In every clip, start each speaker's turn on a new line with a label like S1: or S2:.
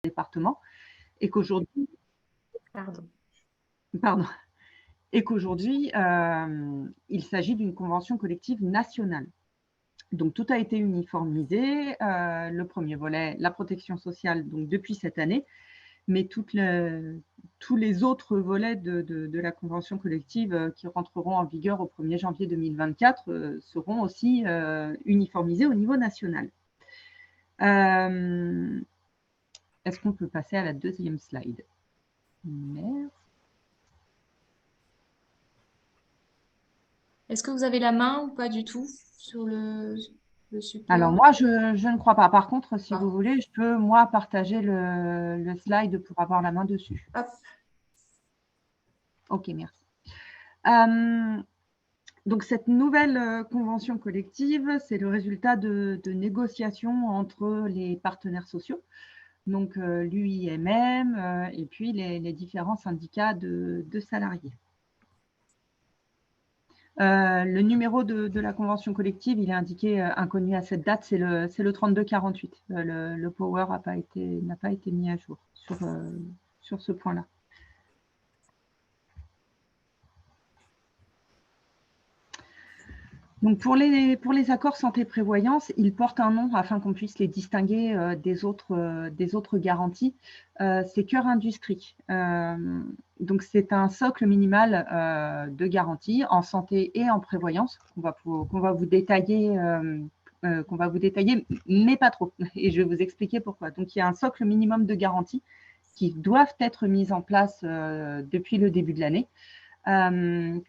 S1: département et qu'aujourd'hui, il s'agit d'une convention collective nationale. Donc, tout a été uniformisé. Le premier volet, la protection sociale, donc depuis cette année, mais tous les autres volets de la convention collective qui rentreront en vigueur au 1er janvier 2024 seront aussi uniformisés au niveau national. Est-ce qu'on peut passer à la deuxième slide? Merci.
S2: Est-ce que vous avez la main ou pas du tout sur le support?
S1: Alors, moi, je ne crois pas. Par contre, si vous voulez, je peux, moi, partager le slide pour avoir la main dessus.
S2: Hop.
S1: OK, merci. Donc, cette nouvelle convention collective, c'est le résultat de négociations entre les partenaires sociaux, donc l'UIMM et puis les différents syndicats de salariés. Le numéro de la convention collective, il est indiqué inconnu à cette date, c'est le 3248. Le power n'a pas été mis à jour sur ce point-là. Donc pour les accords santé-prévoyance, ils portent un nom afin qu'on puisse les distinguer des autres garanties. C'est Cœur Industrie. Donc c'est un socle minimal de garantie en santé et en prévoyance qu'on va vous détailler, mais pas trop. Et je vais vous expliquer pourquoi. Donc il y a un socle minimum de garantie qui doivent être mises en place depuis le début de l'année.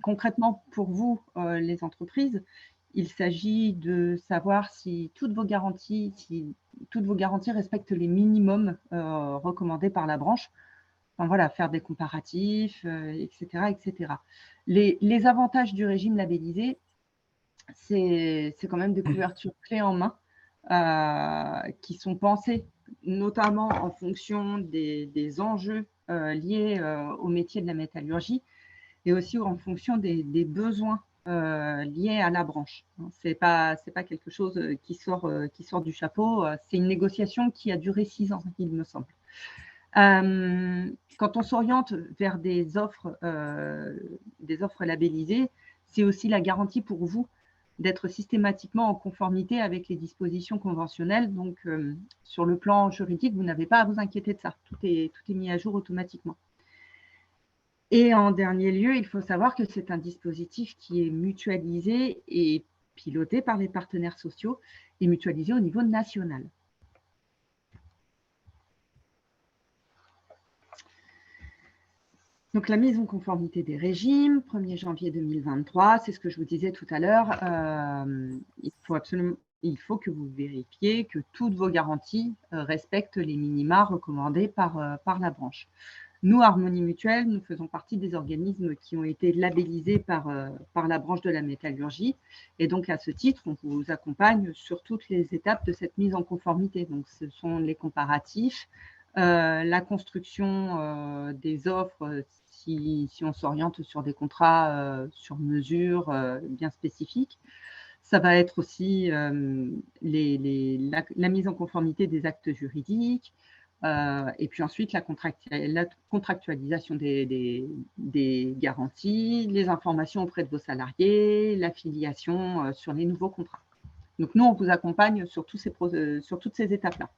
S1: Concrètement, pour vous, les entreprises, il s'agit de savoir si toutes vos garanties respectent les minimums recommandés par la branche. Enfin, voilà, faire des comparatifs, etc., etc. Les avantages du régime labellisé, c'est quand même des couvertures clés en main qui sont pensées notamment en fonction des enjeux liés au métier de la métallurgie et aussi en fonction des besoins liés à la branche. Ce n'est pas quelque chose qui sort du chapeau, c'est une négociation qui a duré 6 ans, il me semble. Quand on s'oriente vers des offres labellisées, c'est aussi la garantie pour vous d'être systématiquement en conformité avec les dispositions conventionnelles. Donc, sur le plan juridique, vous n'avez pas à vous inquiéter de ça. Tout est mis à jour automatiquement. Et en dernier lieu, il faut savoir que c'est un dispositif qui est mutualisé et piloté par les partenaires sociaux et mutualisé au niveau national. Donc, la mise en conformité des régimes, 1er janvier 2023, c'est ce que je vous disais tout à l'heure. Il faut que vous vérifiez que toutes vos garanties respectent les minima recommandés par la branche. Nous, Harmonie Mutuelle, nous faisons partie des organismes qui ont été labellisés par la branche de la métallurgie. Et donc, à ce titre, on vous accompagne sur toutes les étapes de cette mise en conformité. Donc, ce sont les comparatifs, la construction des offres, si on s'oriente sur des contrats sur mesure bien spécifiques. Ça va être aussi la mise en conformité des actes juridiques, et puis ensuite la contractualisation des garanties, les informations auprès de vos salariés, l'affiliation sur les nouveaux contrats. Donc nous, on vous accompagne sur toutes ces étapes-là.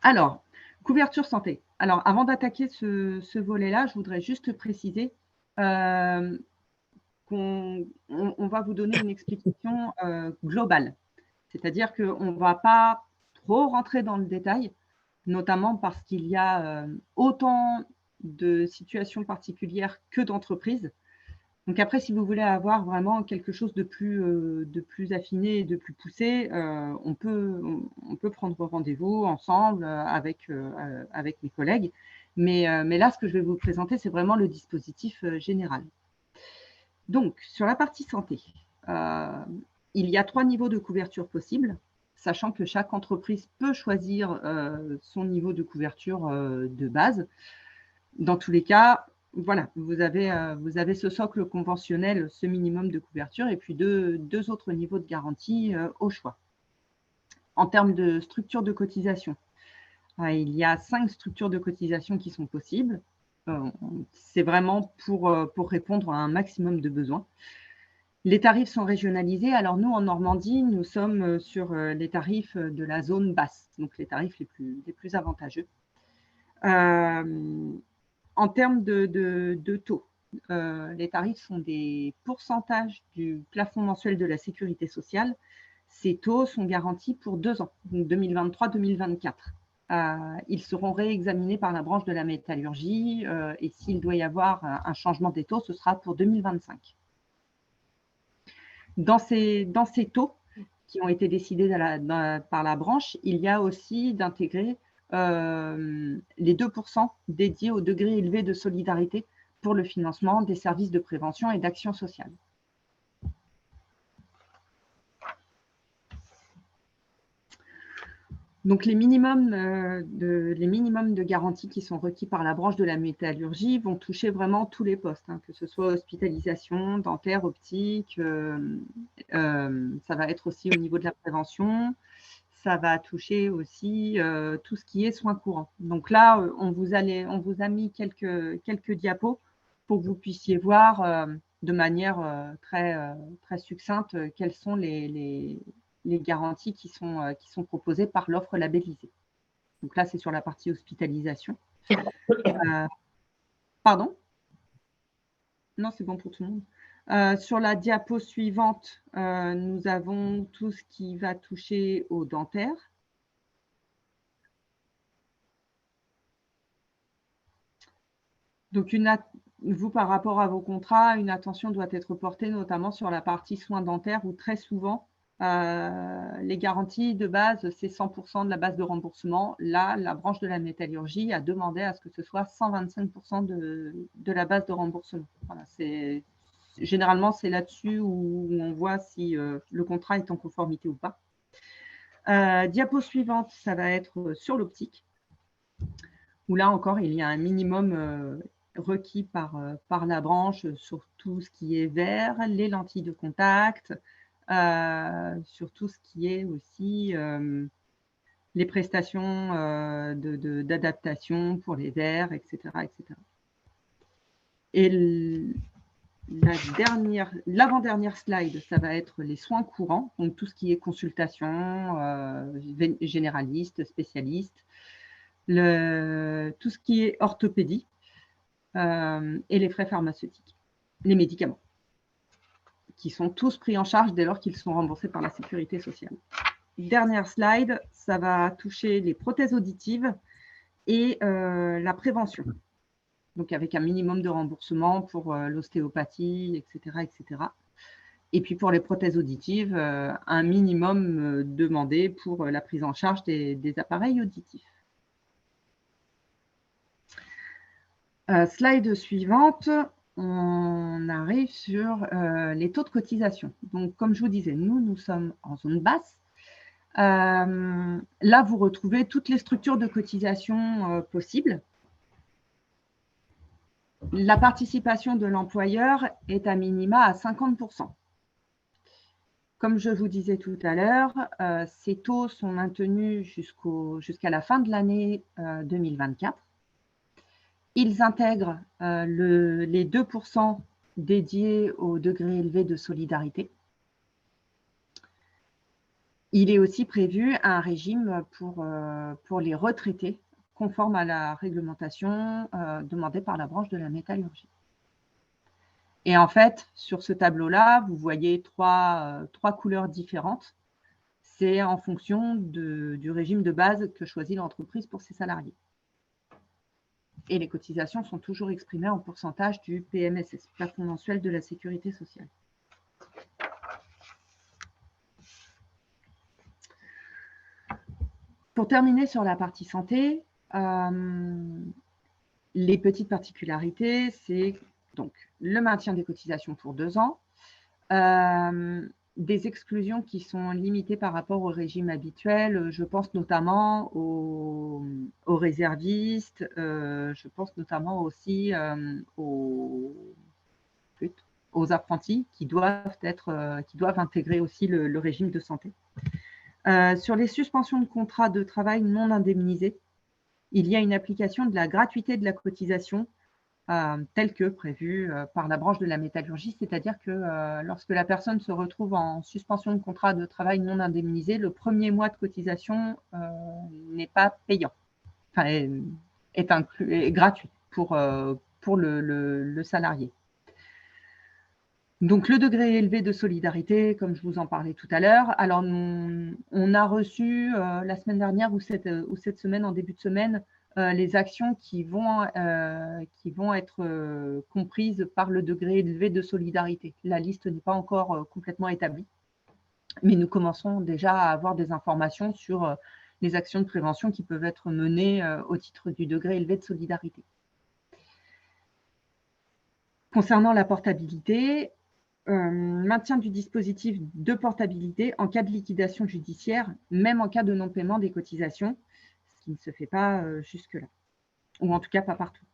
S1: Alors, couverture santé. Alors, avant d'attaquer ce volet-là, je voudrais juste préciser qu'on va vous donner une explication globale. C'est-à-dire qu'on ne va pas trop rentrer dans le détail, notamment parce qu'il y a autant de situations particulières que d'entreprises. Donc après, si vous voulez avoir vraiment quelque chose de plus affiné et de plus poussé, on peut prendre rendez-vous ensemble avec mes collègues. Mais là, ce que je vais vous présenter, c'est vraiment le dispositif général. Donc, sur la partie santé, il y a 3 niveaux de couverture possibles, sachant que chaque entreprise peut choisir son niveau de couverture de base. Dans tous les cas, voilà, vous avez ce socle conventionnel, ce minimum de couverture, et puis deux autres niveaux de garantie au choix. En termes de structure de cotisation, il y a 5 structures de cotisation qui sont possibles. C'est vraiment pour répondre à un maximum de besoins. Les tarifs sont régionalisés. Alors nous, en Normandie, nous sommes sur les tarifs de la zone basse, donc les tarifs les plus avantageux. En termes de taux, les tarifs sont des pourcentages du plafond mensuel de la sécurité sociale. Ces taux sont garantis pour 2 ans, donc 2023-2024. Ils seront réexaminés par la branche de la métallurgie et s'il doit y avoir un changement des taux, ce sera pour 2025. Dans ces taux qui ont été décidés par la branche, il y a aussi d'intégrer les 2% dédiés au degré élevé de solidarité pour le financement des services de prévention et d'action sociale. Donc, les minimums de garantie qui sont requis par la branche de la métallurgie vont toucher vraiment tous les postes, que ce soit hospitalisation, dentaire, optique. Ça va être aussi au niveau de la prévention. Ça va toucher aussi tout ce qui est soins courants. Donc là, on vous a mis quelques diapos pour que vous puissiez voir de manière très succincte quelles sont les garanties qui sont proposées par l'offre labellisée. Donc là, c'est sur la partie hospitalisation. Pardon? Non, c'est bon pour tout le monde. Sur la diapo suivante, nous avons tout ce qui va toucher au dentaire. Donc, vous, par rapport à vos contrats, une attention doit être portée notamment sur la partie soins dentaires où très souvent, les garanties de base, c'est 100% de la base de remboursement. Là, la branche de la métallurgie a demandé à ce que ce soit 125% de la base de remboursement. Voilà, généralement, c'est là-dessus où on voit si le contrat est en conformité ou pas. Diapo suivante, ça va être sur l'optique, où là encore, il y a un minimum requis par la branche sur tout ce qui est verre, les lentilles de contact, sur tout ce qui est aussi les prestations d'adaptation pour les verres, etc. etc. Et l'avant-dernière slide, ça va être les soins courants, donc tout ce qui est consultation, généraliste, spécialiste, tout ce qui est orthopédie et les frais pharmaceutiques, les médicaments, qui sont tous pris en charge dès lors qu'ils sont remboursés par la sécurité sociale. Dernière slide, ça va toucher les prothèses auditives et la prévention. Donc, avec un minimum de remboursement pour l'ostéopathie, etc., etc. Et puis, pour les prothèses auditives, un minimum demandé pour la prise en charge des appareils auditifs. Slide suivante, on arrive sur les taux de cotisation. Donc, comme je vous disais, nous sommes en zone basse. Là, vous retrouvez toutes les structures de cotisation possibles. La participation de l'employeur est à minima à 50%. Comme je vous disais tout à l'heure, ces taux sont maintenus jusqu'à la fin de l'année 2024. Ils intègrent les 2% dédiés au degré élevé de solidarité. Il est aussi prévu un régime pour les retraités conforme à la réglementation demandée par la branche de la métallurgie. Et en fait, sur ce tableau-là, vous voyez trois couleurs différentes. C'est en fonction du régime de base que choisit l'entreprise pour ses salariés. Et les cotisations sont toujours exprimées en pourcentage du PMSS, plafond mensuel de la sécurité sociale. Pour terminer sur la partie santé, les petites particularités, c'est donc le maintien des cotisations pour 2 ans, des exclusions qui sont limitées par rapport au régime habituel. Je pense notamment aux réservistes, je pense notamment aussi aux apprentis qui doivent intégrer aussi le régime de santé. Sur les suspensions de contrat de travail non indemnisés, il y a une application de la gratuité de la cotisation telle que prévue par la branche de la métallurgie, c'est-à-dire que lorsque la personne se retrouve en suspension de contrat de travail non indemnisé, le premier mois de cotisation n'est pas payant, enfin, est gratuit pour le salarié. Donc, le degré élevé de solidarité, comme je vous en parlais tout à l'heure. Alors, on a reçu la semaine dernière ou cette semaine, en début de semaine, les actions qui vont être comprises par le degré élevé de solidarité. La liste n'est pas encore complètement établie, mais nous commençons déjà à avoir des informations sur les actions de prévention qui peuvent être menées au titre du degré élevé de solidarité. Concernant la portabilité, maintien du dispositif de portabilité en cas de liquidation judiciaire, même en cas de non-paiement des cotisations, ce qui ne se fait pas jusque-là, ou en tout cas pas partout.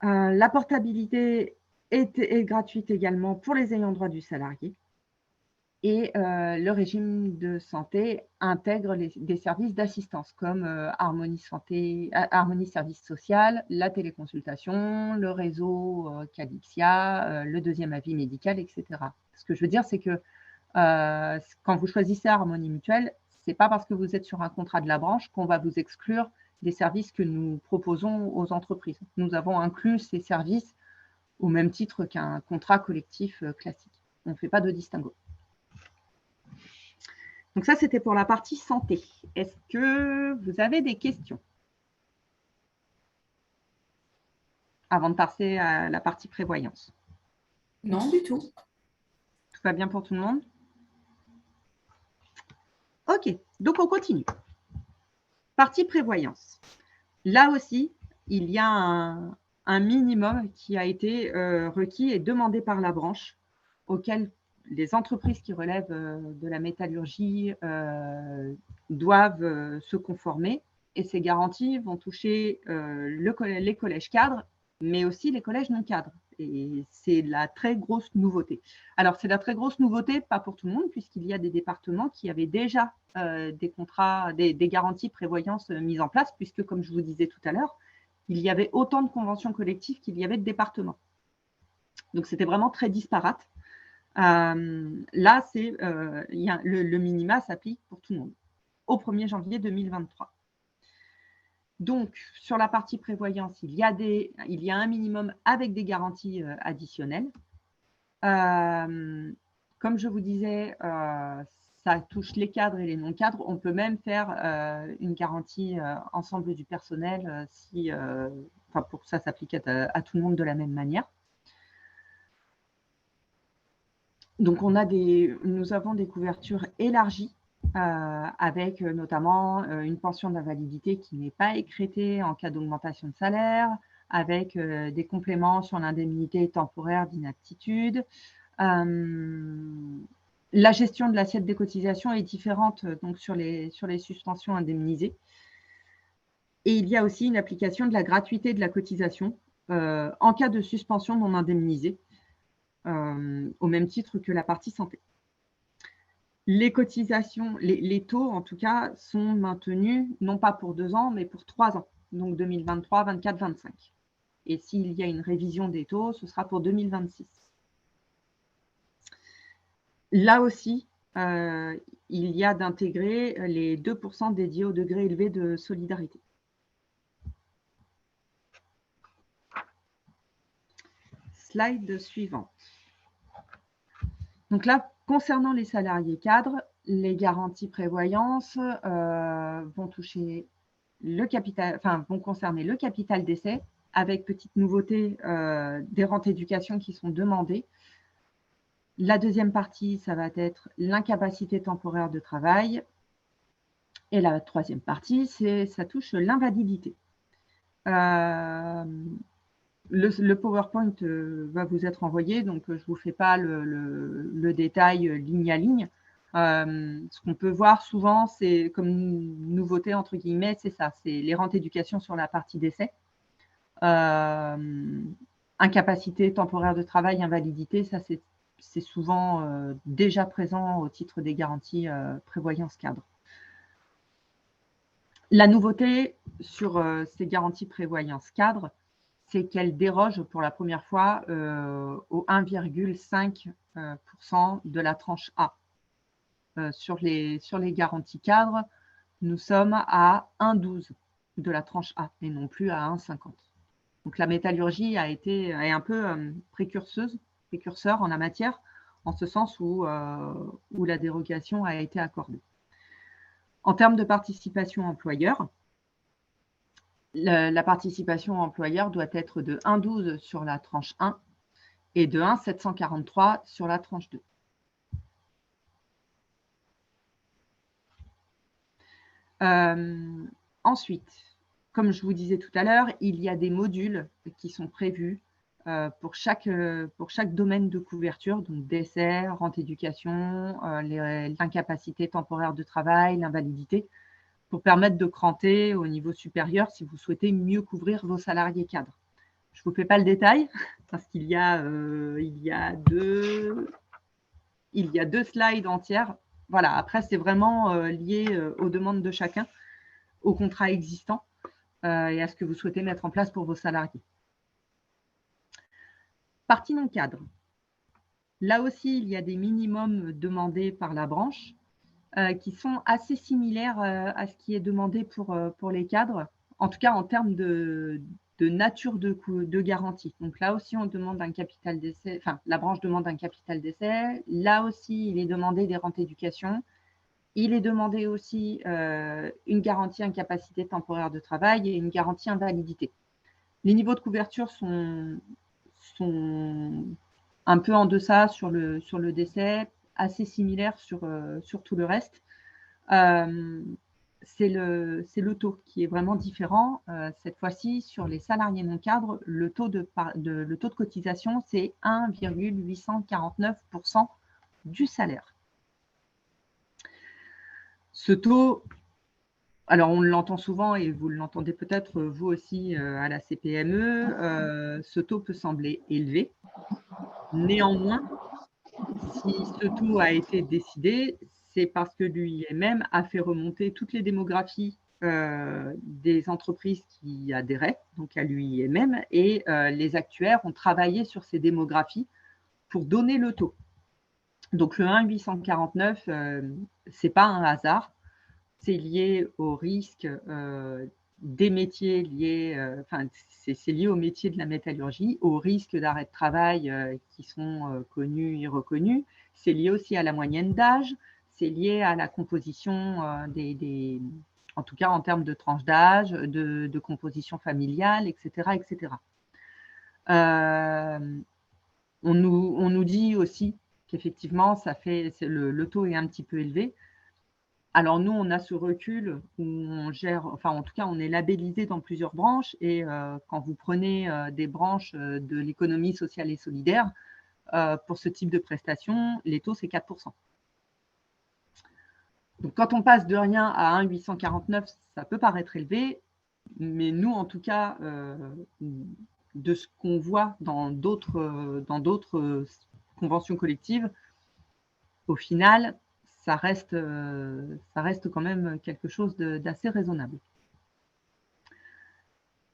S1: La portabilité est gratuite également pour les ayants droit du salarié, et le régime de santé intègre des services d'assistance comme Harmonie Santé, Harmonie Service Social, la téléconsultation, le réseau Calixia, le deuxième avis médical, etc. Ce que je veux dire, c'est que quand vous choisissez Harmonie Mutuelle, ce n'est pas parce que vous êtes sur un contrat de la branche qu'on va vous exclure des services que nous proposons aux entreprises. Nous avons inclus ces services au même titre qu'un contrat collectif classique. On ne fait pas de distinguo. Donc ça, c'était pour la partie santé. Est-ce que vous avez des questions avant de passer à la partie prévoyance?
S2: Non, du tout.
S1: Tout va bien pour tout le monde? Ok, donc on continue. Partie prévoyance. Là aussi, il y a un minimum qui a été requis et demandé par la branche, auquel les entreprises qui relèvent de la métallurgie doivent se conformer. Et ces garanties vont toucher les collèges cadres, mais aussi les collèges non cadres. Et c'est la très grosse nouveauté. Alors, c'est la très grosse nouveauté, pas pour tout le monde, puisqu'il y a des départements qui avaient déjà des contrats, des garanties prévoyance mises en place, puisque, comme je vous disais tout à l'heure, il y avait autant de conventions collectives qu'il y avait de départements. Donc, c'était vraiment très disparate. Là, le minima s'applique pour tout le monde au 1er janvier 2023. Donc, sur la partie prévoyance, il y a un minimum avec des garanties additionnelles. Comme je vous disais, ça touche les cadres et les non-cadres. On peut même faire une garantie ensemble du personnel pour que ça s'applique à tout le monde de la même manière. Donc, nous avons des couvertures élargies avec notamment une pension d'invalidité qui n'est pas écrêtée en cas d'augmentation de salaire, avec des compléments sur l'indemnité temporaire d'inaptitude. La gestion de l'assiette des cotisations est différente donc sur les suspensions indemnisées. Et il y a aussi une application de la gratuité de la cotisation en cas de suspension non indemnisée, au même titre que la partie santé. Les cotisations, les taux en tout cas, sont maintenus non pas pour 2 ans, mais pour 3 ans, donc 2023, 24, 25. Et s'il y a une révision des taux, ce sera pour 2026. Là aussi, il y a d'intégrer les 2% dédiés au degré élevé de solidarité. Slide suivante. Donc là, concernant les salariés cadres, les garanties prévoyance vont toucher le capital, vont concerner le capital d'essai, avec petite nouveauté des rentes éducation qui sont demandées. La deuxième partie, ça va être l'incapacité temporaire de travail. Et la troisième partie, ça touche l'invalidité. Le PowerPoint va vous être envoyé, donc je ne vous fais pas le détail ligne à ligne. Ce qu'on peut voir souvent, c'est comme nouveauté, entre guillemets, c'est ça, c'est les rentes éducation sur la partie d'essai. Incapacité temporaire de travail, invalidité, ça c'est souvent déjà présent au titre des garanties prévoyance cadre. La nouveauté sur ces garanties prévoyance cadre, c'est qu'elles dérogent pour la première fois au 1,5% de la tranche A. Sur les garanties cadres, nous sommes à 1,12 de la tranche A et non plus à 1,50. Donc la métallurgie est un peu précurseur en la matière, en ce sens où la dérogation a été accordée. En termes de participation employeur, la participation employeur doit être de 1,12 sur la tranche 1 et de 1,743 sur la tranche 2. Ensuite, comme je vous disais tout à l'heure, il y a des modules qui sont prévus pour chaque domaine de couverture, donc décès, rente éducation, l'incapacité temporaire de travail, l'invalidité, pour permettre de cranter au niveau supérieur si vous souhaitez mieux couvrir vos salariés cadres. Je ne vous fais pas le détail parce qu'il y a deux slides entières. Voilà, après, c'est vraiment lié aux demandes de chacun, au contrat existant et à ce que vous souhaitez mettre en place pour vos salariés. Partie non cadre. Là aussi, il y a des minimums demandés par la branche qui sont assez similaires à ce qui est demandé pour les cadres, en tout cas en termes de nature de garantie. Donc là aussi, on demande un capital d'essai, enfin, la branche demande un capital d'essai. Là aussi, il est demandé des rentes éducation. Il est demandé aussi une garantie incapacité temporaire de travail et une garantie invalidité. Les niveaux de couverture sont un peu en deçà sur le décès, assez similaires sur tout le reste. C'est le taux qui est vraiment différent. Cette fois-ci, sur les salariés non cadres, le taux de cotisation, c'est 1,849% du salaire. Ce taux, alors on l'entend souvent et vous l'entendez peut-être vous aussi à la CPME, ce taux peut sembler élevé. Néanmoins, si ce taux a été décidé, c'est parce que l'UIMM a fait remonter toutes les démographies des entreprises qui adhéraient donc à l'UIMM et les actuaires ont travaillé sur ces démographies pour donner le taux. Donc le 1,849, ce n'est pas un hasard, c'est lié au risque des métiers liés, c'est lié au métier de la métallurgie, aux risques d'arrêt de travail qui sont connus et reconnus. C'est lié aussi à la moyenne d'âge, c'est lié à la composition en tout cas en termes de tranche d'âge, de composition familiale, etc. etc. On nous dit aussi qu'effectivement, le taux est un petit peu élevé. Alors nous, on a ce recul où on gère, enfin en tout cas, on est labellisé dans plusieurs branches et quand vous prenez des branches de l'économie sociale et solidaire, pour ce type de prestations, les taux, c'est 4%. Donc quand on passe de rien à 1,849, ça peut paraître élevé, mais nous, en tout cas, de ce qu'on voit dans d'autres conventions collectives, au final, ça reste quand même quelque chose d'assez raisonnable.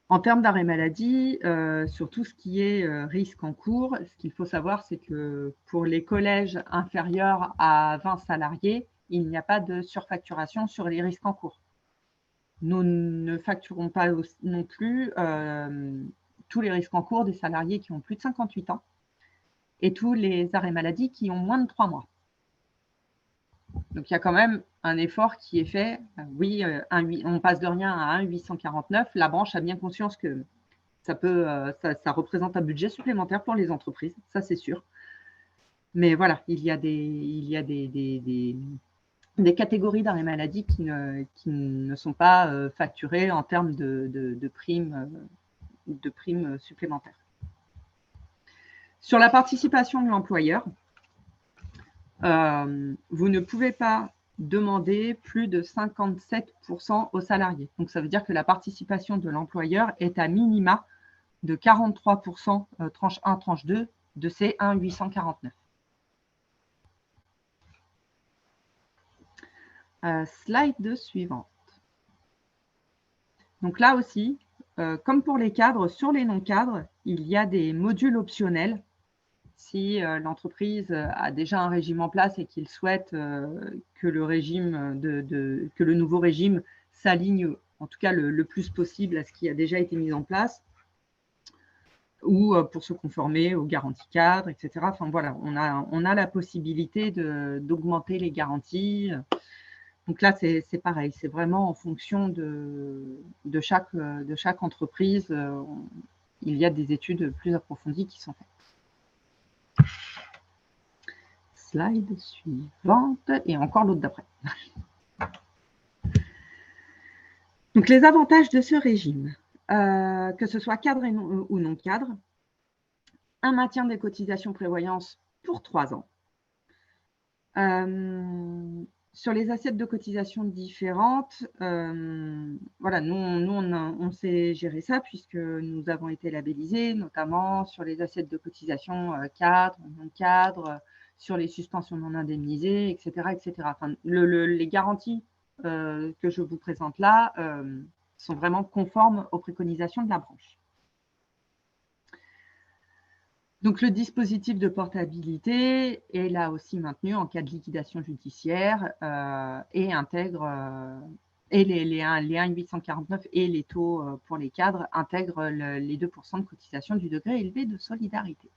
S1: En termes d'arrêt maladie, sur tout ce qui est risque en cours, ce qu'il faut savoir, c'est que pour les collèges inférieurs à 20 salariés, il n'y a pas de surfacturation sur les risques en cours. Nous ne facturons pas non plus tous les risques en cours des salariés qui ont plus de 58 ans et tous les arrêts maladie qui ont moins de 3 mois. Donc, il y a quand même un effort qui est fait. Oui, on passe de rien à 1,849. La branche a bien conscience que ça représente un budget supplémentaire pour les entreprises, ça c'est sûr. Mais voilà, il y a des catégories d'arrêt maladie qui ne sont pas facturées en termes de primes supplémentaires. Sur la participation de l'employeur, vous ne pouvez pas demander plus de 57% aux salariés. Donc, ça veut dire que la participation de l'employeur est à minima de 43% tranche 1, tranche 2 de ces 1,849. Slide suivante. Donc là aussi, comme pour les cadres, sur les non-cadres, il y a des modules optionnels. Si l'entreprise a déjà un régime en place et qu'il souhaite que le nouveau régime s'aligne, en tout cas le plus possible à ce qui a déjà été mis en place, ou pour se conformer aux garanties cadres, etc. Enfin voilà, on a la possibilité d'augmenter les garanties. Donc là, c'est pareil, c'est vraiment en fonction de chaque entreprise. Il y a des études plus approfondies qui sont faites. Slide suivante, et encore l'autre d'après. Donc les avantages de ce régime, que ce soit cadre ou non cadre, un maintien des cotisations prévoyance pour 3 ans. Sur les assiettes de cotisation différentes, voilà, nous on sait gérer ça puisque nous avons été labellisés, notamment sur les assiettes de cotisation cadre, non cadre, sur les suspensions non indemnisées, etc. etc. Enfin, les garanties que je vous présente là sont vraiment conformes aux préconisations de la branche. Donc, le dispositif de portabilité est là aussi maintenu en cas de liquidation judiciaire et intègre et les 1,849 et les taux pour les cadres intègrent les 2% de cotisation du degré élevé de solidarité.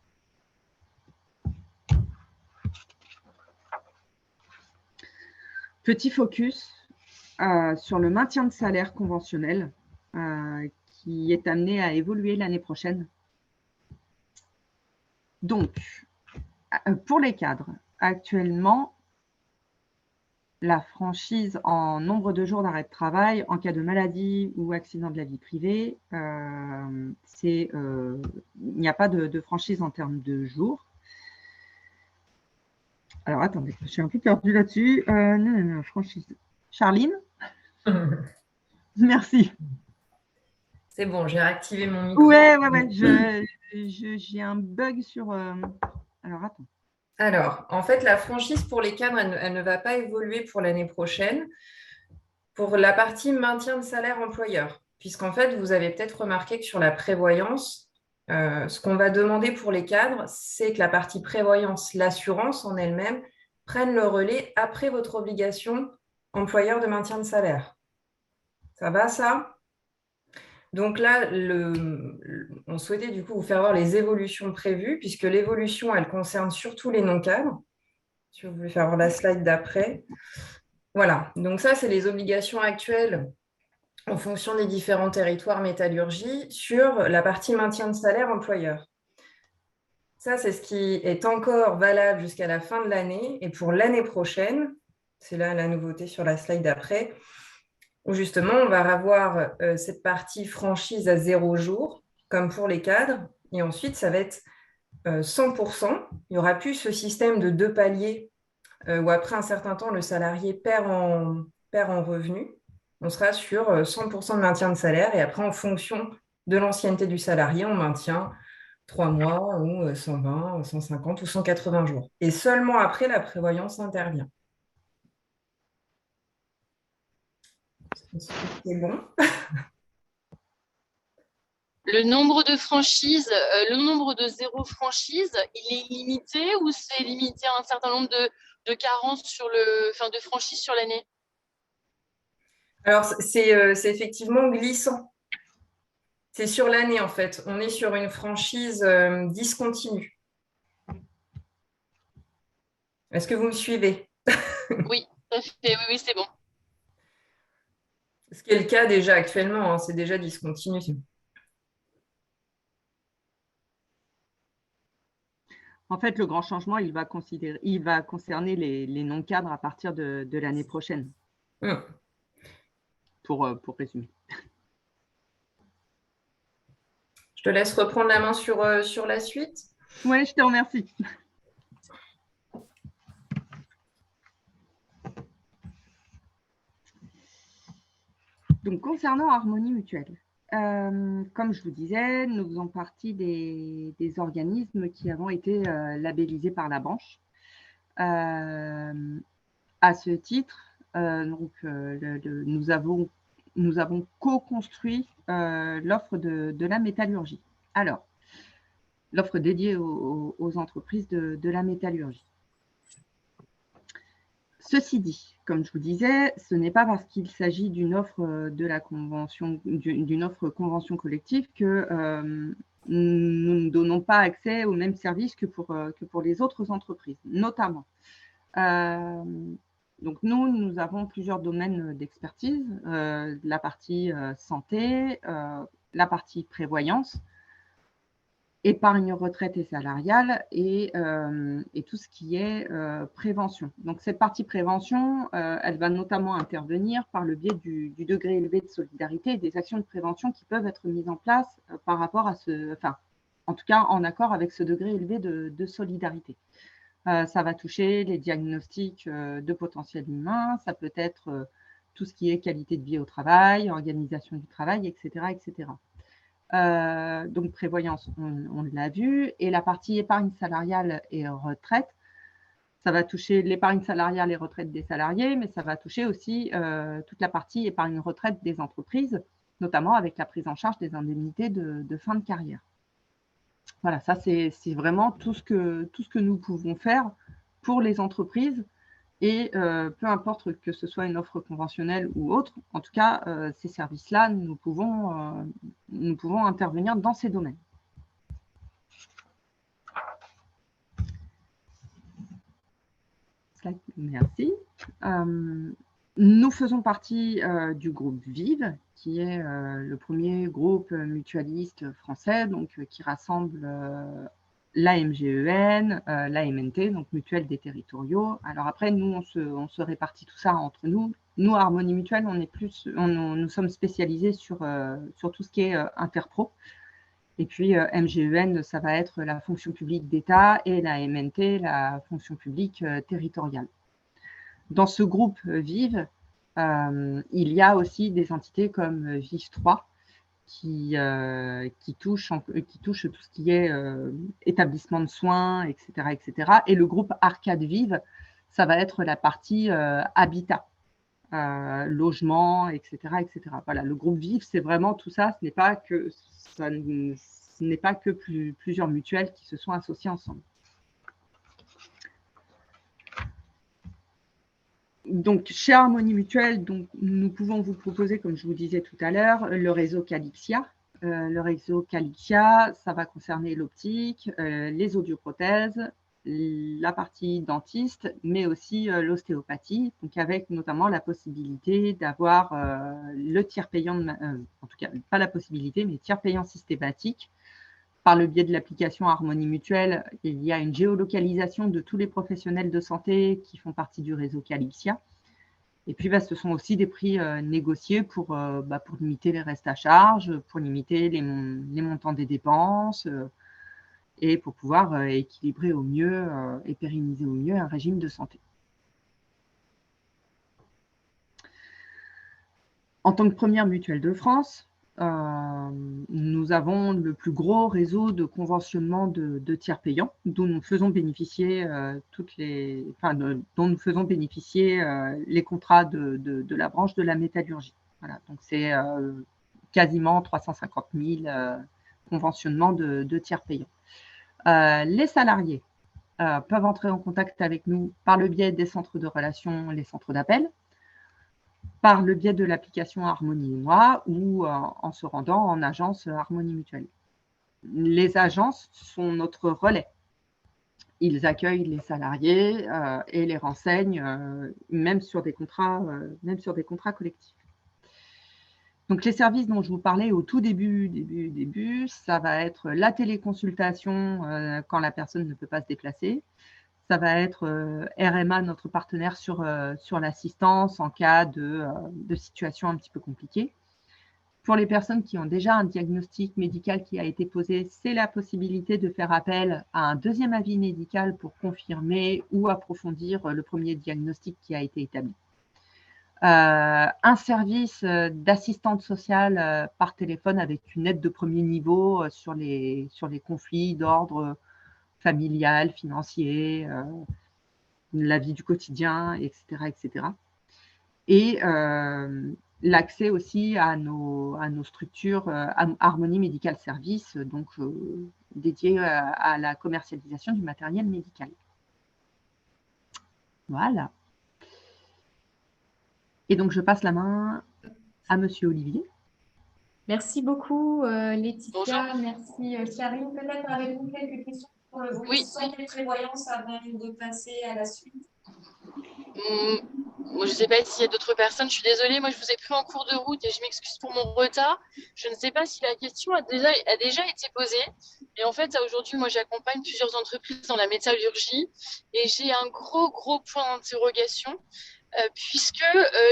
S1: Petit focus sur le maintien de salaire conventionnel qui est amené à évoluer l'année prochaine. Donc, pour les cadres, actuellement, la franchise en nombre de jours d'arrêt de travail en cas de maladie ou accident de la vie privée, il n'y a pas de franchise en termes de jours. Alors, attendez, je suis un peu perdue là-dessus. Non, franchise. Charline? Merci.
S3: C'est bon, j'ai réactivé mon micro.
S1: Ouais. J'ai un bug sur… Alors, attends.
S3: Alors, en fait, la franchise pour les cadres, elle ne va pas évoluer pour l'année prochaine pour la partie maintien de salaire employeur. Puisqu'en fait, vous avez peut-être remarqué que sur la prévoyance, ce qu'on va demander pour les cadres, c'est que la partie prévoyance, l'assurance en elle-même, prenne le relais après votre obligation employeur de maintien de salaire. Ça va, ça ? Donc là, on souhaitait du coup vous faire voir les évolutions prévues, puisque l'évolution, elle concerne surtout les non-cadres. Si vous voulez faire voir la slide d'après. Voilà, donc ça, c'est les obligations actuelles en fonction des différents territoires métallurgie sur la partie maintien de salaire employeur. Ça, c'est ce qui est encore valable jusqu'à la fin de l'année. Et pour l'année prochaine, c'est là la nouveauté sur la slide d'après, où justement, on va avoir cette partie franchise à 0 jour, comme pour les cadres. Et ensuite, ça va être 100%. Il n'y aura plus ce système de 2 paliers où après un certain temps, le salarié perd en revenu. On sera sur 100% de maintien de salaire. Et après, en fonction de l'ancienneté du salarié, on maintient 3 mois ou 120, 150 ou 180 jours. Et seulement après, la prévoyance intervient. C'est bon.
S4: Le nombre de franchises, le nombre de 0 franchise, il est limité ou c'est limité à un certain nombre de carences de franchises sur l'année?
S3: Alors, c'est effectivement glissant. C'est sur l'année, en fait. On est sur une franchise discontinue. Est-ce que vous me suivez?
S4: Oui, oui, c'est bon.
S3: Ce qui est le cas déjà actuellement, hein, c'est déjà discontinu.
S1: En fait, le grand changement, il va concerner les non-cadres à partir de l'année prochaine, pour résumer.
S3: Je te laisse reprendre la main sur la suite.
S1: Oui, je te remercie. Donc, concernant Harmonie Mutuelle, comme je vous disais, nous faisons partie des organismes qui avons été labellisés par la branche. À ce titre, nous avons co-construit l'offre de la métallurgie. Alors, l'offre dédiée aux entreprises de la métallurgie. Ceci dit, comme je vous disais, ce n'est pas parce qu'il s'agit d'une offre de la convention, d'une offre convention collective que nous ne donnons pas accès aux mêmes services que pour les autres entreprises, notamment. Donc nous avons plusieurs domaines d'expertise, la partie santé, la partie prévoyance, épargne retraite et salariale et tout ce qui est prévention. Donc cette partie prévention, elle va notamment intervenir par le biais du degré élevé de solidarité et des actions de prévention qui peuvent être mises en place par rapport à en tout cas en accord avec ce degré élevé de solidarité. Ça va toucher les diagnostics de potentiel humain, ça peut être tout ce qui est qualité de vie au travail, organisation du travail, etc. etc. Donc prévoyance, on l'a vu, et la partie épargne salariale et retraite, ça va toucher l'épargne salariale et retraite des salariés, mais ça va toucher aussi toute la partie épargne retraite des entreprises, notamment avec la prise en charge des indemnités de fin de carrière. Voilà, ça c'est vraiment tout ce que nous pouvons faire pour les entreprises et peu importe que ce soit une offre conventionnelle ou autre, en tout cas, ces services-là, nous pouvons intervenir dans ces domaines. Merci. Nous faisons partie du groupe Vive, qui est le premier groupe mutualiste français, donc qui rassemble la MGEN, la MNT, donc Mutuelle des Territoriaux. Alors après, nous, on se répartit tout ça entre nous. Nous, à Harmonie Mutuelle, nous sommes spécialisés sur tout ce qui est interpro. Et puis, MGEN, ça va être la fonction publique d'État et la MNT, la fonction publique territoriale. Dans ce groupe Vive, il y a aussi des entités comme Vive 3 qui touchent tout ce qui est établissement de soins, etc., etc. Et le groupe Arcade Vive, ça va être la partie habitat, logement, etc., etc. Voilà, le groupe Vive, c'est vraiment tout ça. Ce n'est pas que plusieurs mutuelles qui se sont associées ensemble. Donc, chez Harmonie Mutuelle, nous pouvons vous proposer, comme je vous disais tout à l'heure, le réseau Calixia. Le réseau Calixia, ça va concerner l'optique, les audioprothèses, la partie dentiste, mais aussi l'ostéopathie, donc avec notamment la possibilité d'avoir le tiers payant, en tout cas, pas la possibilité, mais tiers payant systématique. Par le biais de l'application Harmonie Mutuelle, il y a une géolocalisation de tous les professionnels de santé qui font partie du réseau Calixia. Et puis, ce sont aussi des prix négociés pour limiter les restes à charge, pour limiter les montants des dépenses et pour pouvoir équilibrer au mieux et pérenniser au mieux un régime de santé. En tant que première mutuelle de France, nous avons le plus gros réseau de conventionnement de tiers payants, dont nous faisons bénéficier les contrats de la branche de la métallurgie. Voilà, donc c'est quasiment 350 000 conventionnements de tiers payants. Les salariés peuvent entrer en contact avec nous par le biais des centres de relations, les centres d'appel, par le biais de l'application Harmonie et moi ou en se rendant en agence Harmonie Mutuelle. Les agences sont notre relais. Ils accueillent les salariés et les renseignent, même sur des contrats collectifs. Donc, les services dont je vous parlais au tout début, ça va être la téléconsultation quand la personne ne peut pas se déplacer. Ça va être RMA, notre partenaire sur l'assistance en cas de situation un petit peu compliquée. Pour les personnes qui ont déjà un diagnostic médical qui a été posé, c'est la possibilité de faire appel à un deuxième avis médical pour confirmer ou approfondir le premier diagnostic qui a été établi. Un service d'assistante sociale par téléphone avec une aide de premier niveau sur les conflits d'ordre familial, financier, la vie du quotidien, etc., etc. et l'accès aussi à nos structures Harmonie Médical Service, donc dédiées à la commercialisation du matériel médical. Voilà. Et donc, je passe la main à Monsieur Olivier.
S2: Merci beaucoup, Laetitia.
S4: Bonjour.
S2: Merci, Karine. Peut-être avez-vous quelques questions pour le volet
S4: Oui.
S2: santé prévoyance avant de passer à la suite?
S4: Moi, je ne sais pas s'il y a d'autres personnes. Je suis désolée, moi, je vous ai pris en cours de route et je m'excuse pour mon retard. Je ne sais pas si la question a déjà été posée. Et en fait, aujourd'hui, moi, j'accompagne plusieurs entreprises dans la métallurgie et j'ai un gros point d'interrogation. Puisque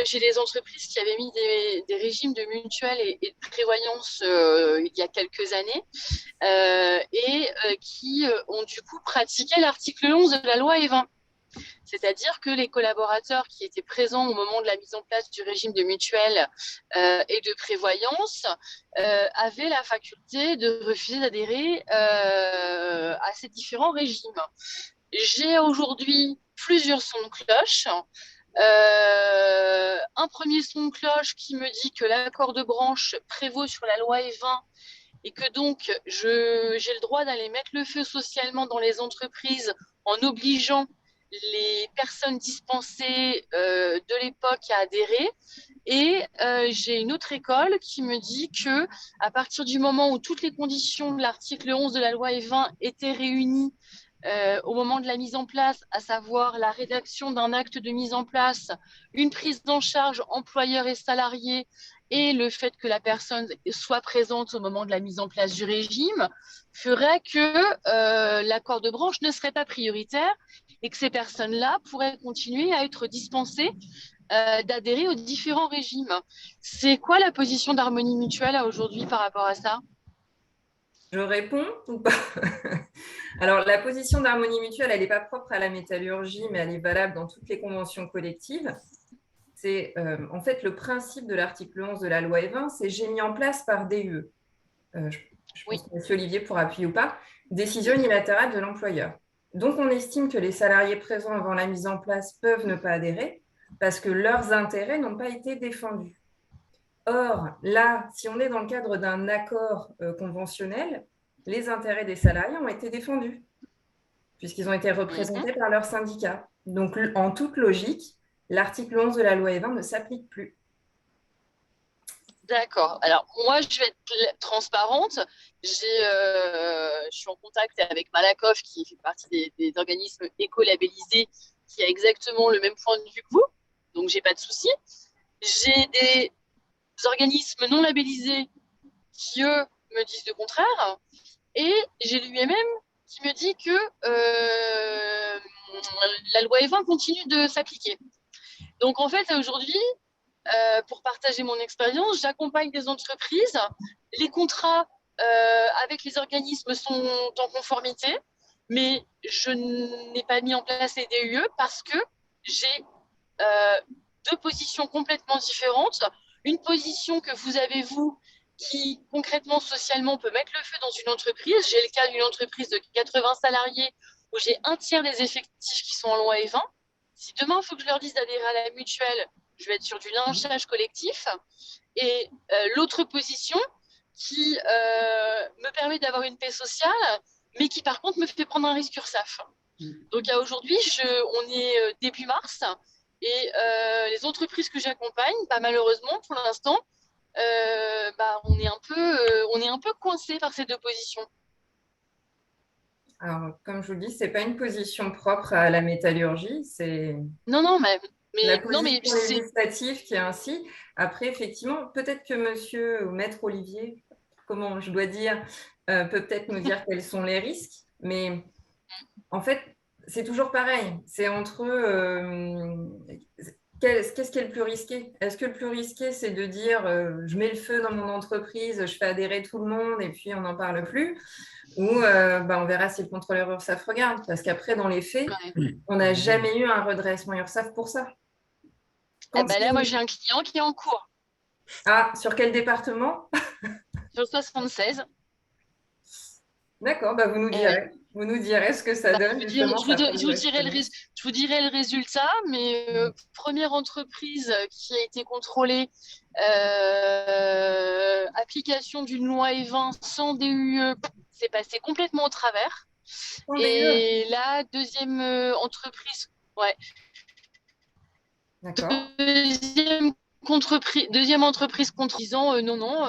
S4: j'ai des entreprises qui avaient mis des régimes de mutuelle et de prévoyance il y a quelques années et qui ont du coup pratiqué l'article 11 de la loi E20. C'est-à-dire que les collaborateurs qui étaient présents au moment de la mise en place du régime de mutuelle et de prévoyance avaient la faculté de refuser d'adhérer à ces différents régimes. J'ai aujourd'hui plusieurs sons de cloche. Un premier son de cloche qui me dit que l'accord de branche prévaut sur la loi E20 et que donc j'ai le droit d'aller mettre le feu socialement dans les entreprises en obligeant les personnes dispensées de l'époque à adhérer. Et j'ai une autre école qui me dit que à partir du moment où toutes les conditions de l'article 11 de la loi E20 étaient réunies au moment de la mise en place, à savoir la rédaction d'un acte de mise en place, une prise en charge employeur et salarié et le fait que la personne soit présente au moment de la mise en place du régime, ferait que l'accord de branche ne serait pas prioritaire et que ces personnes-là pourraient continuer à être dispensées d'adhérer aux différents régimes. C'est quoi la position d'Harmonie Mutuelle aujourd'hui par rapport à ça ?
S3: Je réponds ou pas? Alors, la position d'Harmonie Mutuelle, elle n'est pas propre à la métallurgie, mais elle est valable dans toutes les conventions collectives. C'est en fait le principe de l'article 11 de la loi E20, c'est j'ai mis en place par DUE. Je pense que M. Olivier pourra appuyer ou pas, décision unilatérale de l'employeur. Donc, on estime que les salariés présents avant la mise en place peuvent ne pas adhérer parce que leurs intérêts n'ont pas été défendus. Or, là, si on est dans le cadre d'un accord conventionnel, les intérêts des salariés ont été défendus puisqu'ils ont été représentés par leur syndicat. Donc, en toute logique, l'article 11 de la loi E20 ne s'applique plus.
S4: D'accord. Alors, moi, je vais être transparente. Je suis en contact avec Malakoff, qui fait partie des organismes éco-labellisés, qui a exactement le même point de vue que vous. Donc, j'ai pas de souci. J'ai des organismes non labellisés qui, eux, me disent le contraire. Et j'ai l'UMM qui me dit que la loi E20 continue de s'appliquer. Donc, en fait, aujourd'hui, pour partager mon expérience, j'accompagne des entreprises. Les contrats avec les organismes sont en conformité, mais je n'ai pas mis en place les DUE parce que j'ai deux positions complètement différentes. Une position que vous avez, vous, qui concrètement, socialement, peut mettre le feu dans une entreprise. J'ai le cas d'une entreprise de 80 salariés où j'ai un tiers des effectifs qui sont en loi E20. Si demain, il faut que je leur dise d'adhérer à la mutuelle, je vais être sur du lynchage collectif. Et l'autre position qui me permet d'avoir une paix sociale, mais qui par contre me fait prendre un risque URSSAF. Donc aujourd'hui, on est début mars et les entreprises que j'accompagne, malheureusement pour l'instant, on est un peu coincé par ces deux positions.
S3: Alors, comme je vous le dis, ce n'est pas une position propre à la métallurgie, c'est la position législative qui est ainsi. Après, effectivement, peut-être que monsieur ou maître Olivier, comment je dois dire, peut peut-être nous dire quels sont les risques, mais en fait, c'est toujours pareil. C'est entre qu'est-ce qui est le plus risqué? Est-ce que le plus risqué, c'est de dire je mets le feu dans mon entreprise, je fais adhérer tout le monde et puis on n'en parle plus? Ou on verra si le contrôleur URSSAF regarde. Parce qu'après, dans les faits, on n'a jamais eu un redressement URSSAF pour ça.
S4: Là, moi, j'ai un client qui est en cours.
S3: Ah, sur quel département?
S4: Sur 76.
S3: D'accord, vous nous direz. Vous nous direz ce que ça donne, justement.
S4: Je vous dirai le résultat, mais première entreprise qui a été contrôlée, application d'une loi E20 sans DUE, c'est passé complètement au travers. Et la deuxième entreprise, ouais.
S3: D'accord.
S4: Deuxième entreprise contre disant non.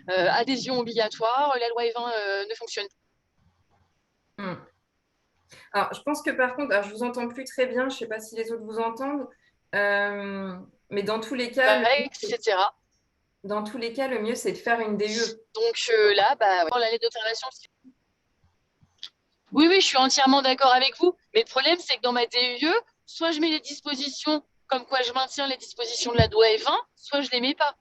S4: Adhésion obligatoire, la loi E20 ne fonctionne
S3: pas. Alors, je pense que par contre, alors, je ne vous entends plus très bien, je ne sais pas si les autres vous entendent, mais dans tous les cas,
S4: etc.
S3: Dans tous les cas, le mieux, c'est de faire une DUE.
S4: Donc là, la lettre d'observation. Oui, je suis entièrement d'accord avec vous. Mais le problème, c'est que dans ma DUE, soit je mets les dispositions comme quoi je maintiens les dispositions de la loi E20, soit je ne les mets pas.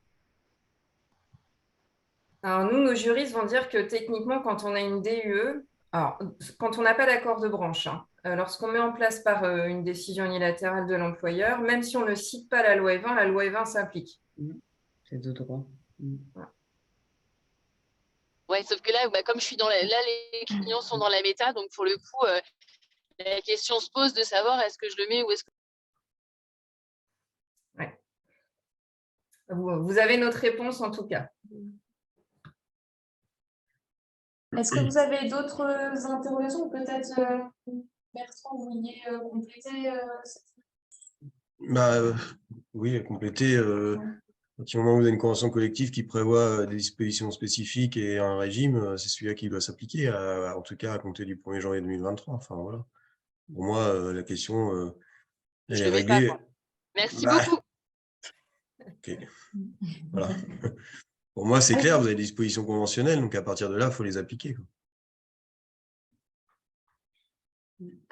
S3: Alors, nous, nos juristes vont dire que techniquement, quand on a une DUE, alors, quand on n'a pas d'accord de branche, lorsqu'on met en place par une décision unilatérale de l'employeur, même si on ne cite pas la loi E20 s'applique.
S5: C'est de droit.
S3: Voilà.
S4: Ouais, sauf que là, comme je suis là, les clients sont dans la méta, donc pour le coup, la question se pose de savoir est-ce que je le mets ou est-ce que...
S3: Ouais. Vous avez notre réponse en tout cas.
S2: Est-ce que vous avez d'autres interrogations ou peut-être Bertrand, vous vouliez compléter
S6: Oui, compléter. À partir du moment où vous avez une convention collective qui prévoit des dispositions spécifiques et un régime, c'est celui-là qui doit s'appliquer, en tout cas à compter du 1er janvier 2023. Enfin, voilà. Pour moi, la question, elle est réglée.
S4: Merci beaucoup.
S6: Ok. Voilà. Pour moi, c'est clair, vous avez des dispositions conventionnelles, donc à partir de là, il faut les appliquer.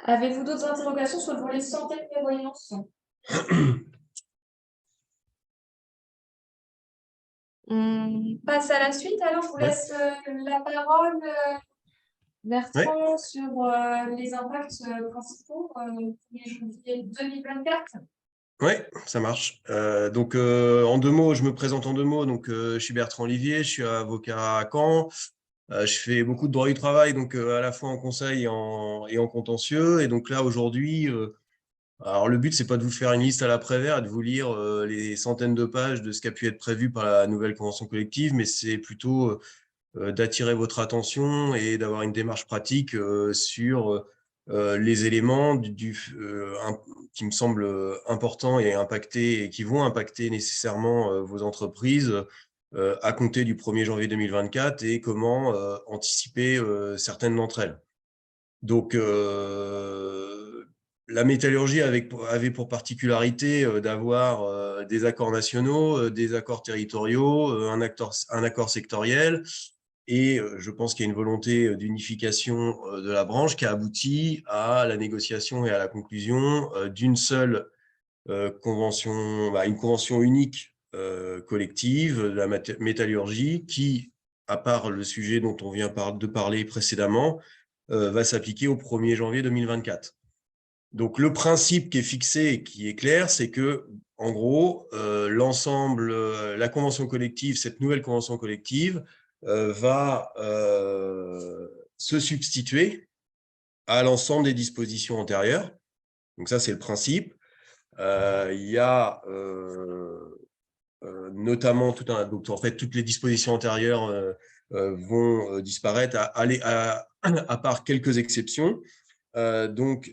S2: Avez-vous d'autres interrogations sur le volet santé et prévoyance? On passe à la suite. Alors, je vous laisse la parole, Bertrand, sur les impacts principaux pour les janvier 2024.
S6: Oui, ça marche. Donc, en 2 mots, je me présente en 2 mots. Donc, je suis Bertrand Olivier, je suis avocat à Caen. Je fais beaucoup de droit du travail, donc à la fois en conseil et en contentieux. Et donc là, aujourd'hui, alors le but, c'est pas de vous faire une liste à l'après-vert et de vous lire les centaines de pages de ce qui a pu être prévu par la nouvelle convention collective, mais c'est plutôt d'attirer votre attention et d'avoir une démarche pratique sur les éléments qui me semblent importants et qui vont impacter nécessairement vos entreprises à compter du 1er janvier 2024 et comment anticiper certaines d'entre elles. Donc, la métallurgie avait pour particularité d'avoir des accords nationaux, des accords territoriaux, un accord sectoriel. Et je pense qu'il y a une volonté d'unification de la branche qui a abouti à la négociation et à la conclusion d'une seule convention, une convention unique collective de la métallurgie qui, à part le sujet dont on vient de parler précédemment, va s'appliquer au 1er janvier 2024. Donc, le principe qui est fixé et qui est clair, c'est que, en gros, l'ensemble, la convention collective, cette nouvelle convention collective, va se substituer à l'ensemble des dispositions antérieures. Donc, ça, c'est le principe. Il y a notamment donc en fait, toutes les dispositions antérieures vont disparaître, à part quelques exceptions. Donc,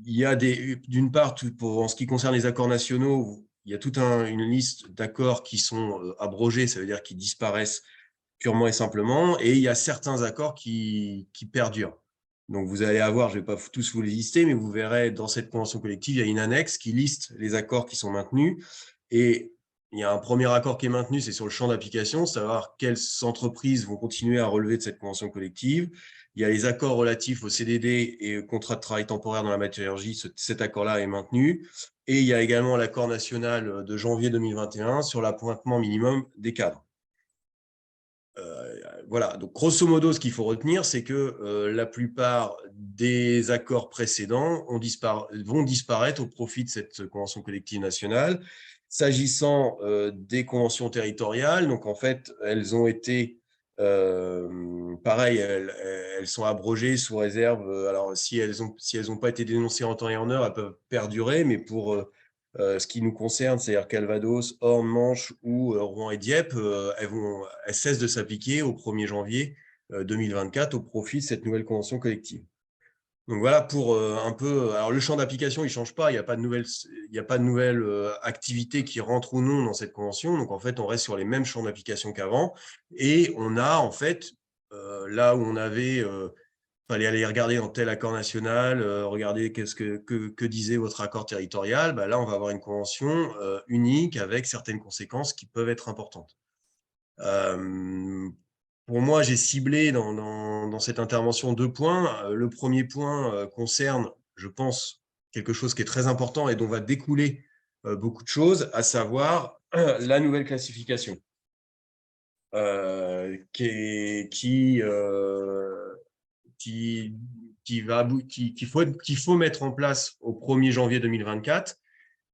S6: il y a d'une part, en ce qui concerne les accords nationaux, il y a toute une liste d'accords qui sont abrogés, ça veut dire qu'ils disparaissent purement et simplement, et il y a certains accords qui perdurent. Donc, vous allez avoir, je ne vais pas tous vous les lister, mais vous verrez dans cette convention collective, il y a une annexe qui liste les accords qui sont maintenus. Et il y a un premier accord qui est maintenu, c'est sur le champ d'application, savoir quelles entreprises vont continuer à relever de cette convention collective. Il y a les accords relatifs au CDD et contrat de travail temporaire dans la métallurgie, cet accord-là est maintenu. Et il y a également l'accord national de janvier 2021 sur l'appointement minimum des cadres. Voilà, donc grosso modo, ce qu'il faut retenir, c'est que la plupart des accords précédents vont disparaître au profit de cette convention collective nationale. S'agissant des conventions territoriales, donc en fait, elles ont été Pareil, elles sont abrogées sous réserve. Alors, si elles ont pas été dénoncées en temps et en heure, elles peuvent perdurer, mais pour ce qui nous concerne, c'est-à-dire Calvados, Orne, Manche ou Rouen et Dieppe, elles cessent de s'appliquer au 1er janvier 2024 au profit de cette nouvelle convention collective. Donc voilà pour un peu. Alors le champ d'application, il ne change pas. Il n'y a pas de nouvelle activité qui rentre ou non dans cette convention. Donc en fait, on reste sur les mêmes champs d'application qu'avant. Et on a en fait, là où on avait, fallait aller regarder dans tel accord national, regarder que disait votre accord territorial. Bah là, on va avoir une convention unique avec certaines conséquences qui peuvent être importantes. Pour moi, j'ai ciblé dans cette intervention 2 points. Le premier point concerne, je pense, quelque chose qui est très important et dont va découler beaucoup de choses, à savoir la nouvelle classification qu'il faut mettre en place au 1er janvier 2024.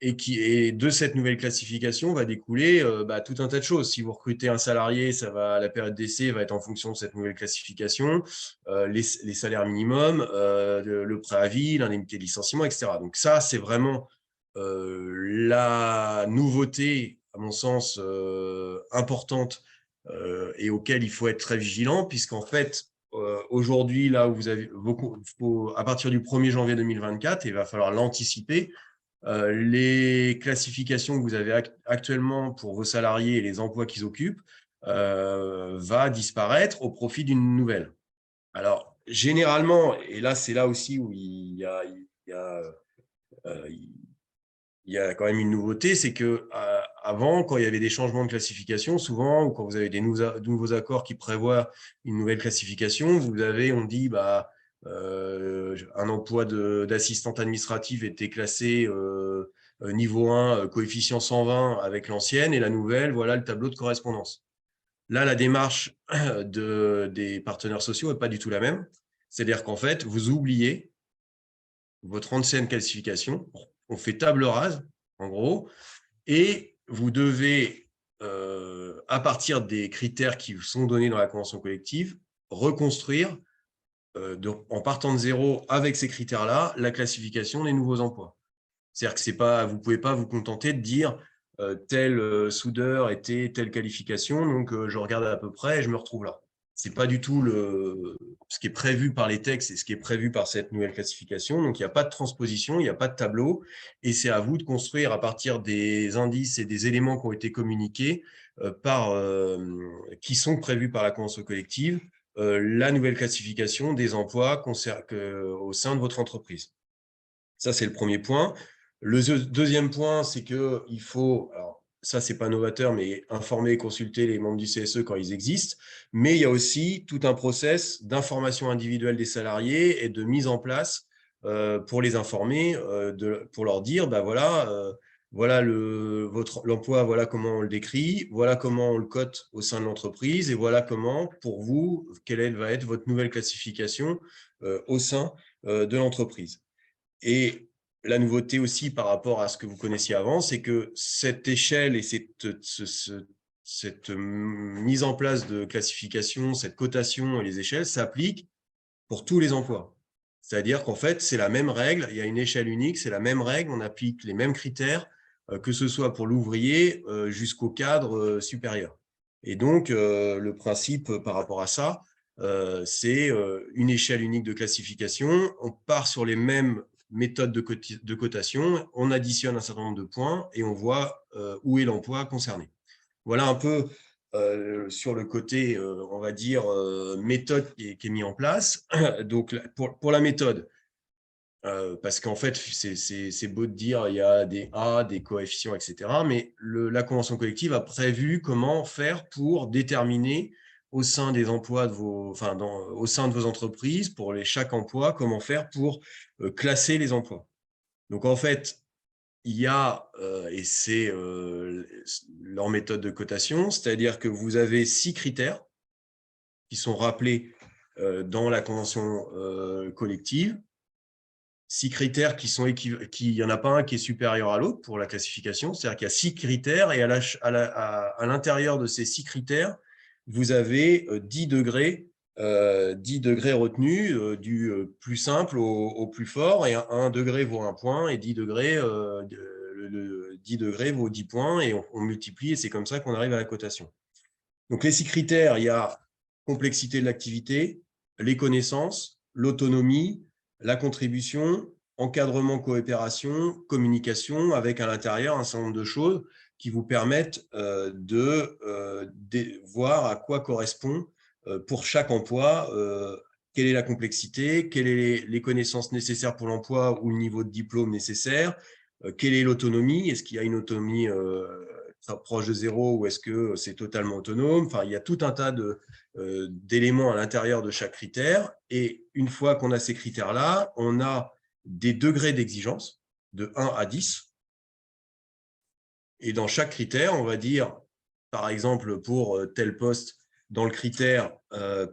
S6: Et de cette nouvelle classification va découler tout un tas de choses. Si vous recrutez un salarié, la période d'essai va être en fonction de cette nouvelle classification, les salaires minimums, le préavis, l'indemnité de licenciement, etc. Donc ça, c'est vraiment la nouveauté, à mon sens, importante et auquel il faut être très vigilant, puisqu'en fait, aujourd'hui, là où vous avez à partir du 1er janvier 2024, il va falloir l'anticiper. Les classifications que vous avez actuellement pour vos salariés et les emplois qu'ils occupent va disparaître au profit d'une nouvelle. Alors, généralement, et là, c'est là aussi où il y a quand même une nouveauté, c'est que avant, quand il y avait des changements de classification, souvent, ou quand vous avez des nouveaux accords qui prévoient une nouvelle classification, on dit un emploi d'assistante administrative était classé niveau 1, coefficient 120 avec l'ancienne, et la nouvelle, voilà le tableau de correspondance. Là, la démarche des partenaires sociaux n'est pas du tout la même. C'est-à-dire qu'en fait, vous oubliez votre ancienne classification, on fait table rase, en gros, et vous devez, à partir des critères qui vous sont donnés dans la convention collective, reconstruire en partant de zéro avec ces critères-là, la classification des nouveaux emplois. C'est-à-dire que vous ne pouvez pas vous contenter de dire tel soudeur était telle qualification, donc je regarde à peu près et je me retrouve là. Ce n'est pas du tout ce qui est prévu par les textes et ce qui est prévu par cette nouvelle classification. Donc, il n'y a pas de transposition, il n'y a pas de tableau, et c'est à vous de construire à partir des indices et des éléments qui ont été communiqués qui sont prévus par la convention collective, la nouvelle classification des emplois au sein de votre entreprise. Ça, c'est le premier point. Le deuxième point, c'est qu'il faut, alors ça, ce n'est pas novateur, mais informer et consulter les membres du CSE quand ils existent, mais il y a aussi tout un process d'information individuelle des salariés et de mise en place pour les informer, pour leur dire, voilà l'emploi, voilà comment on le décrit, voilà comment on le cote au sein de l'entreprise, et voilà comment, pour vous, quelle va être votre nouvelle classification au sein de l'entreprise. Et la nouveauté aussi par rapport à ce que vous connaissiez avant, c'est que cette échelle et cette mise en place de classification, cette cotation et les échelles s'appliquent pour tous les emplois. C'est-à-dire qu'en fait, c'est la même règle, il y a une échelle unique, c'est la même règle, on applique les mêmes critères, que ce soit pour l'ouvrier jusqu'au cadre supérieur. Et donc, le principe par rapport à ça, c'est une échelle unique de classification, on part sur les mêmes méthodes de cotation, on additionne un certain nombre de points et on voit où est l'emploi concerné. Voilà un peu sur le côté, on va dire, méthode qui est mis en place. Donc, pour la méthode, parce qu'en fait, c'est beau de dire il y a des A, des coefficients, etc. Mais la convention collective a prévu comment faire pour déterminer au sein des emplois au sein de vos entreprises, pour chaque emploi, comment faire pour classer les emplois. Donc, en fait, il y a, et c'est leur méthode de cotation, c'est-à-dire que vous avez 6 critères qui sont rappelés dans la convention collective. 6 critères il n'y en a pas un qui est supérieur à l'autre pour la classification, c'est-à-dire qu'il y a 6 critères et à l'intérieur de ces 6 critères, vous avez 10 degrés retenus, du plus simple au plus fort, et 1 degré vaut 1 point, et 10 degrés, 10 degrés vaut 10 points, et on multiplie, et c'est comme ça qu'on arrive à la cotation. Donc, les 6 critères, il y a complexité de l'activité, les connaissances, l'autonomie, la contribution, encadrement, coopération, communication, avec à l'intérieur un certain nombre de choses qui vous permettent de voir à quoi correspond pour chaque emploi, quelle est la complexité, quelles sont les connaissances nécessaires pour l'emploi ou le niveau de diplôme nécessaire, quelle est l'autonomie, est-ce qu'il y a une autonomie proche de 0 ou est-ce que c'est totalement autonome. Enfin, il y a tout un tas d'éléments à l'intérieur de chaque critère. Et une fois qu'on a ces critères-là, on a des degrés d'exigence de 1 à 10. Et dans chaque critère, on va dire, par exemple, pour tel poste, dans le critère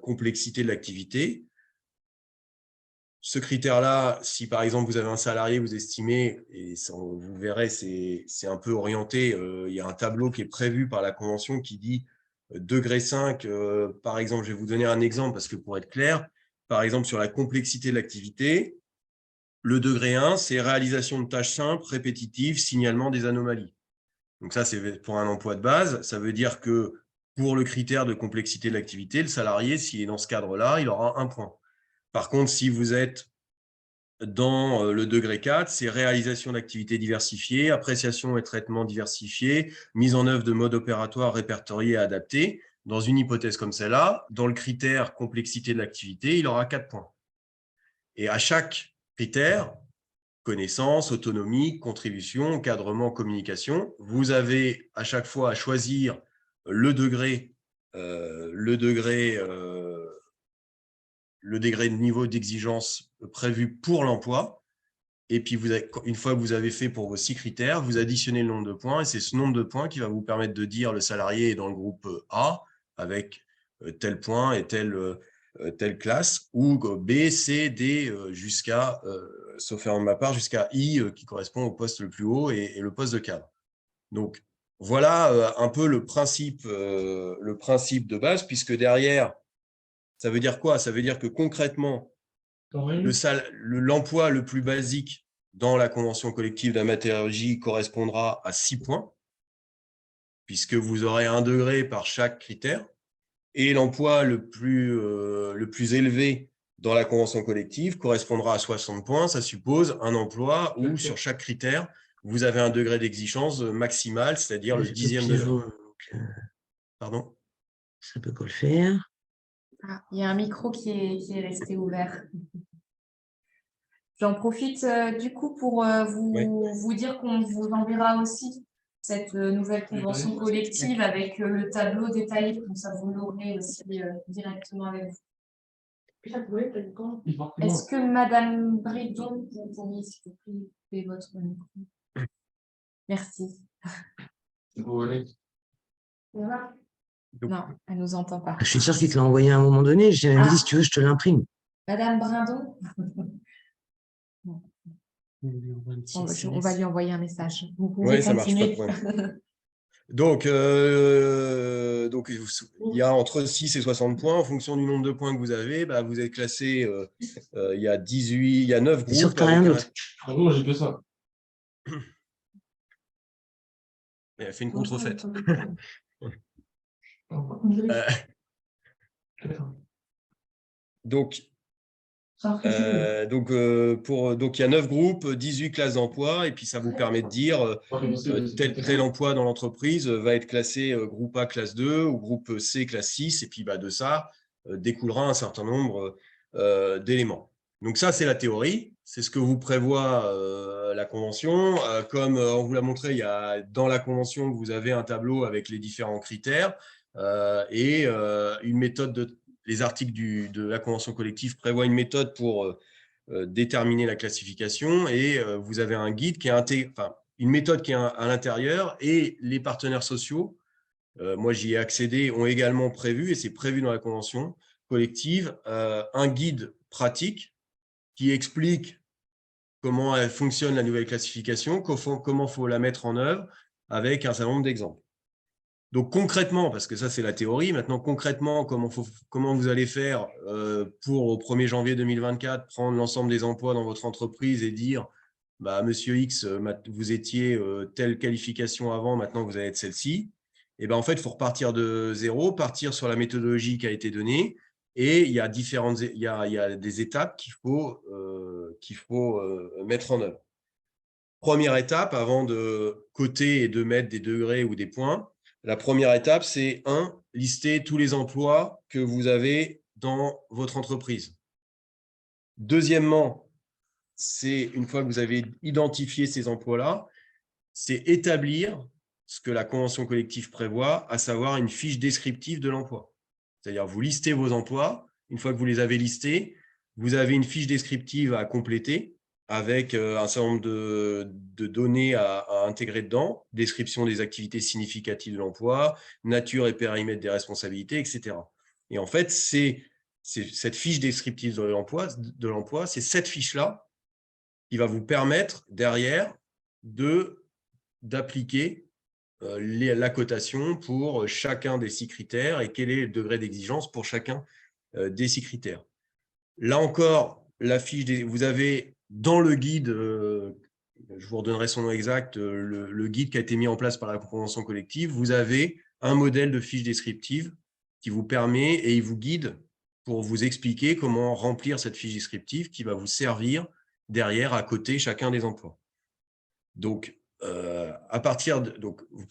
S6: complexité de l'activité, ce critère-là, si par exemple vous avez un salarié, vous estimez, et ça, vous verrez, c'est un peu orienté, il y a un tableau qui est prévu par la convention qui dit degré 5, par exemple, je vais vous donner un exemple parce que pour être clair, par exemple sur la complexité de l'activité, le degré 1, c'est réalisation de tâches simples, répétitives, signalement des anomalies. Donc ça, c'est pour un emploi de base, ça veut dire que pour le critère de complexité de l'activité, le salarié, s'il est dans ce cadre-là, il aura 1 point. Par contre, si vous êtes dans le degré 4, c'est réalisation d'activités diversifiées, appréciation et traitement diversifiés, mise en œuvre de modes opératoires répertoriés et adaptés. Dans une hypothèse comme celle-là, dans le critère complexité de l'activité, il aura 4 points. Et à chaque critère, connaissance, autonomie, contribution, encadrement, communication, vous avez à chaque fois à choisir le degré de niveau d'exigence prévu pour l'emploi. Et puis, une fois que vous avez fait pour vos 6 critères, vous additionnez le nombre de points. Et c'est ce nombre de points qui va vous permettre de dire le salarié est dans le groupe A avec tel point et telle classe, ou B, C, D, jusqu'à, sauf erreur de ma part, jusqu'à I, qui correspond au poste le plus haut et le poste de cadre. Donc, voilà un peu le principe de base, puisque derrière, ça veut dire quoi? Ça veut dire que concrètement, l'emploi le plus basique dans la convention collective de la métallurgie correspondra à 6 points, puisque vous aurez 1 degré par chaque critère. Et l'emploi le plus élevé dans la convention collective correspondra à 60 points. Ça suppose un emploi où, sur chaque critère, vous avez un degré d'exigence maximal, c'est-à-dire le 10e degré. Pardon?
S5: Ça peut pas le faire.
S2: Ah, il y a un micro qui est resté ouvert. J'en profite du coup pour vous dire qu'on vous enverra aussi cette nouvelle convention collective avec le tableau détaillé, comme ça vous l'aurez aussi directement avec vous. Est-ce que Madame Bridon, vous pourriez s'il vous plaît couper votre micro? Merci. Voilà. Non, elle ne nous entend pas.
S5: Je suis sûre qu'il te l'a envoyé à un moment donné. J'ai même dit, si tu veux, je te l'imprime.
S2: Madame Brindon, on va lui envoyer un message. Vous pouvez continuer.
S6: Ça marche, pas de problème. Donc, il y a entre 6 et 60 points. En fonction du nombre de points que vous avez, bah, vous êtes classé, il y a 9 groupes.
S5: Sûr que tu n'as rien d'autre.
S7: Non, j'ai que ça.
S6: Elle a fait une contrefaite. Donc, il y a 9 groupes, 18 classes d'emploi, et puis ça vous permet de dire tel emploi dans l'entreprise va être classé groupe A classe 2 ou groupe C classe 6, et puis de ça découlera un certain nombre d'éléments. Donc ça, c'est la théorie, c'est ce que vous prévoit la convention. Comme on vous l'a montré, il y a dans la convention, vous avez un tableau avec les différents critères et une méthode les articles de la convention collective prévoient une méthode pour déterminer la classification, et vous avez un guide qui est une méthode qui est à l'intérieur, et les partenaires sociaux, moi j'y ai accédé, ont également prévu, et c'est prévu dans la convention collective, un guide pratique qui explique comment elle fonctionne la nouvelle classification, comment il faut la mettre en œuvre, avec un certain nombre d'exemples. Donc concrètement, parce que ça c'est la théorie, maintenant concrètement, comment vous allez faire pour au 1er janvier 2024 prendre l'ensemble des emplois dans votre entreprise et dire bah, Monsieur X, vous étiez telle qualification avant, maintenant vous allez être celle-ci. Et ben en fait, il faut repartir de zéro, partir sur la méthodologie qui a été donnée. Et il y a des étapes qu'il faut mettre en œuvre. Première étape, avant de coter et de mettre des degrés ou des points, la première étape, c'est lister tous les emplois que vous avez dans votre entreprise. Deuxièmement, c'est une fois que vous avez identifié ces emplois-là, c'est établir ce que la convention collective prévoit, à savoir une fiche descriptive de l'emploi. C'est-à-dire, vous listez vos emplois. Une fois que vous les avez listés, vous avez une fiche descriptive à compléter avec un certain nombre de données à intégrer dedans, description des activités significatives de l'emploi, nature et périmètre des responsabilités, etc. Et en fait, c'est cette fiche descriptive de l'emploi, c'est cette fiche-là qui va vous permettre derrière d'appliquer la cotation pour chacun des 6 critères et quel est le degré d'exigence pour chacun des 6 critères. Là encore, la fiche vous avez dans le guide, je vous redonnerai son nom exact, le guide qui a été mis en place par la convention collective, vous avez un modèle de fiche descriptive qui vous permet et il vous guide pour vous expliquer comment remplir cette fiche descriptive qui va vous servir derrière à côté chacun des emplois. Donc,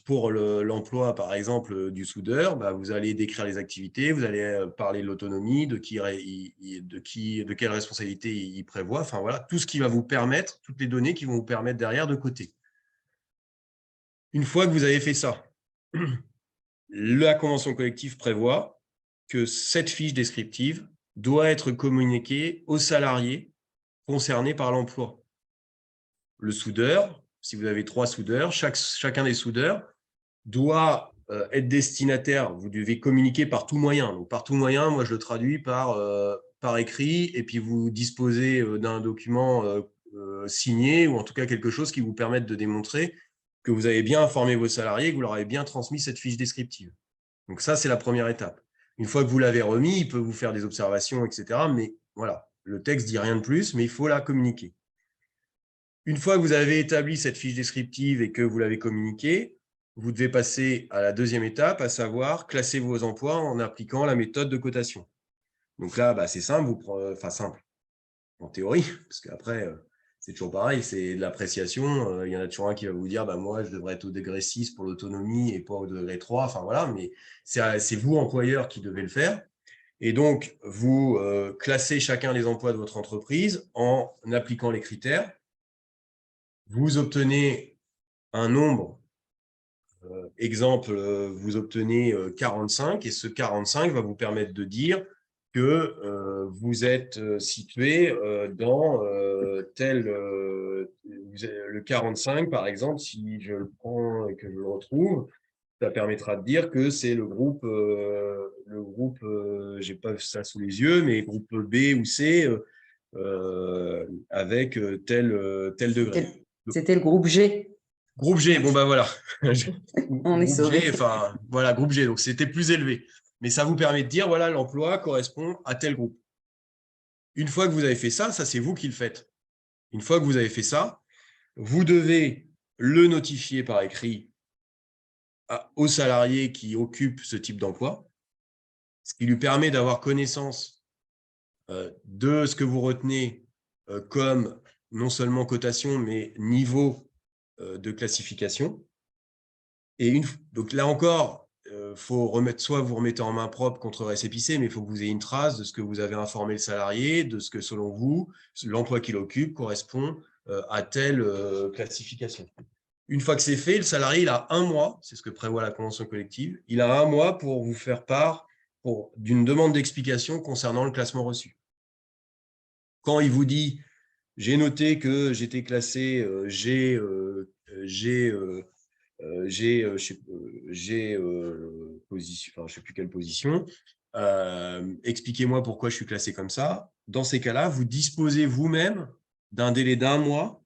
S6: pour l'emploi, par exemple, du soudeur, bah, vous allez décrire les activités, vous allez parler de l'autonomie, de quelle responsabilité il prévoit, enfin voilà, tout ce qui va vous permettre, toutes les données qui vont vous permettre derrière de coter. Une fois que vous avez fait ça, la convention collective prévoit que cette fiche descriptive doit être communiquée aux salariés concernés par l'emploi. Le soudeur, si vous avez 3 soudeurs, chacun des soudeurs doit être destinataire. Vous devez communiquer par tout moyen. Donc, par tout moyen, moi, je le traduis par écrit et puis vous disposez d'un document signé ou en tout cas quelque chose qui vous permette de démontrer que vous avez bien informé vos salariés, que vous leur avez bien transmis cette fiche descriptive. Donc, ça, c'est la première étape. Une fois que vous l'avez remis, il peut vous faire des observations, etc. Mais voilà, le texte ne dit rien de plus, mais il faut la communiquer. Une fois que vous avez établi cette fiche descriptive et que vous l'avez communiquée, vous devez passer à la deuxième étape, à savoir classer vos emplois en appliquant la méthode de cotation. Donc là, bah, c'est simple, simple en théorie, parce qu'après, c'est toujours pareil, c'est de l'appréciation. Il y en a toujours un qui va vous dire, bah, moi, je devrais être au degré 6 pour l'autonomie et pas au degré 3. Enfin voilà, mais c'est vous, employeur, qui devez le faire. Et donc, vous classez chacun des emplois de votre entreprise en appliquant les critères. Vous obtenez un nombre, exemple, vous obtenez 45 et ce 45 va vous permettre de dire que vous êtes situé dans le 45, par exemple, si je le prends et que je le retrouve, ça permettra de dire que c'est le groupe, j'ai pas ça sous les yeux, mais groupe B ou C avec tel degré.
S7: C'était le groupe G.
S6: Groupe G, bon ben voilà.
S7: On est sauvés.
S6: G, enfin voilà, groupe G, donc c'était plus élevé. Mais ça vous permet de dire, voilà, l'emploi correspond à tel groupe. Une fois que vous avez fait ça, c'est vous qui le faites. Une fois que vous avez fait ça, vous devez le notifier par écrit aux salariés qui occupent ce type d'emploi, ce qui lui permet d'avoir connaissance de ce que vous retenez comme non seulement cotation, mais niveau de classification. Et donc là encore, faut remettre, soit vous remettez en main propre contre récépissé, mais il faut que vous ayez une trace de ce que vous avez informé le salarié, de ce que selon vous, l'emploi qu'il occupe correspond à telle classification. Une fois que c'est fait, le salarié il a 1 mois, c'est ce que prévoit la convention collective, il a 1 mois pour vous faire part d'une demande d'explication concernant le classement reçu. Quand il vous dit « j'ai noté que j'étais classé position, enfin, je ne sais plus quelle position, expliquez-moi pourquoi je suis classé comme ça ». Dans ces cas-là, vous disposez vous-même d'un délai d'1 mois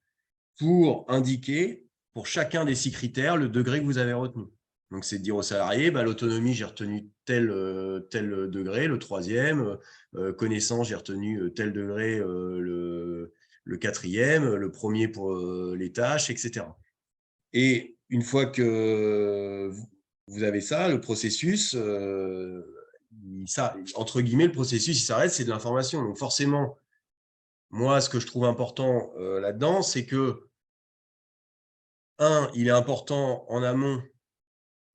S6: pour indiquer pour chacun des 6 critères le degré que vous avez retenu. Donc, c'est de dire aux salariés, l'autonomie, j'ai retenu tel degré, le 3e, connaissance, j'ai retenu tel degré, le 4e, le 1er pour les tâches, etc. Et une fois que vous avez ça, le processus, entre guillemets, le processus, il s'arrête, c'est de l'information. Donc forcément, moi, ce que je trouve important là-dedans, c'est que, il est important en amont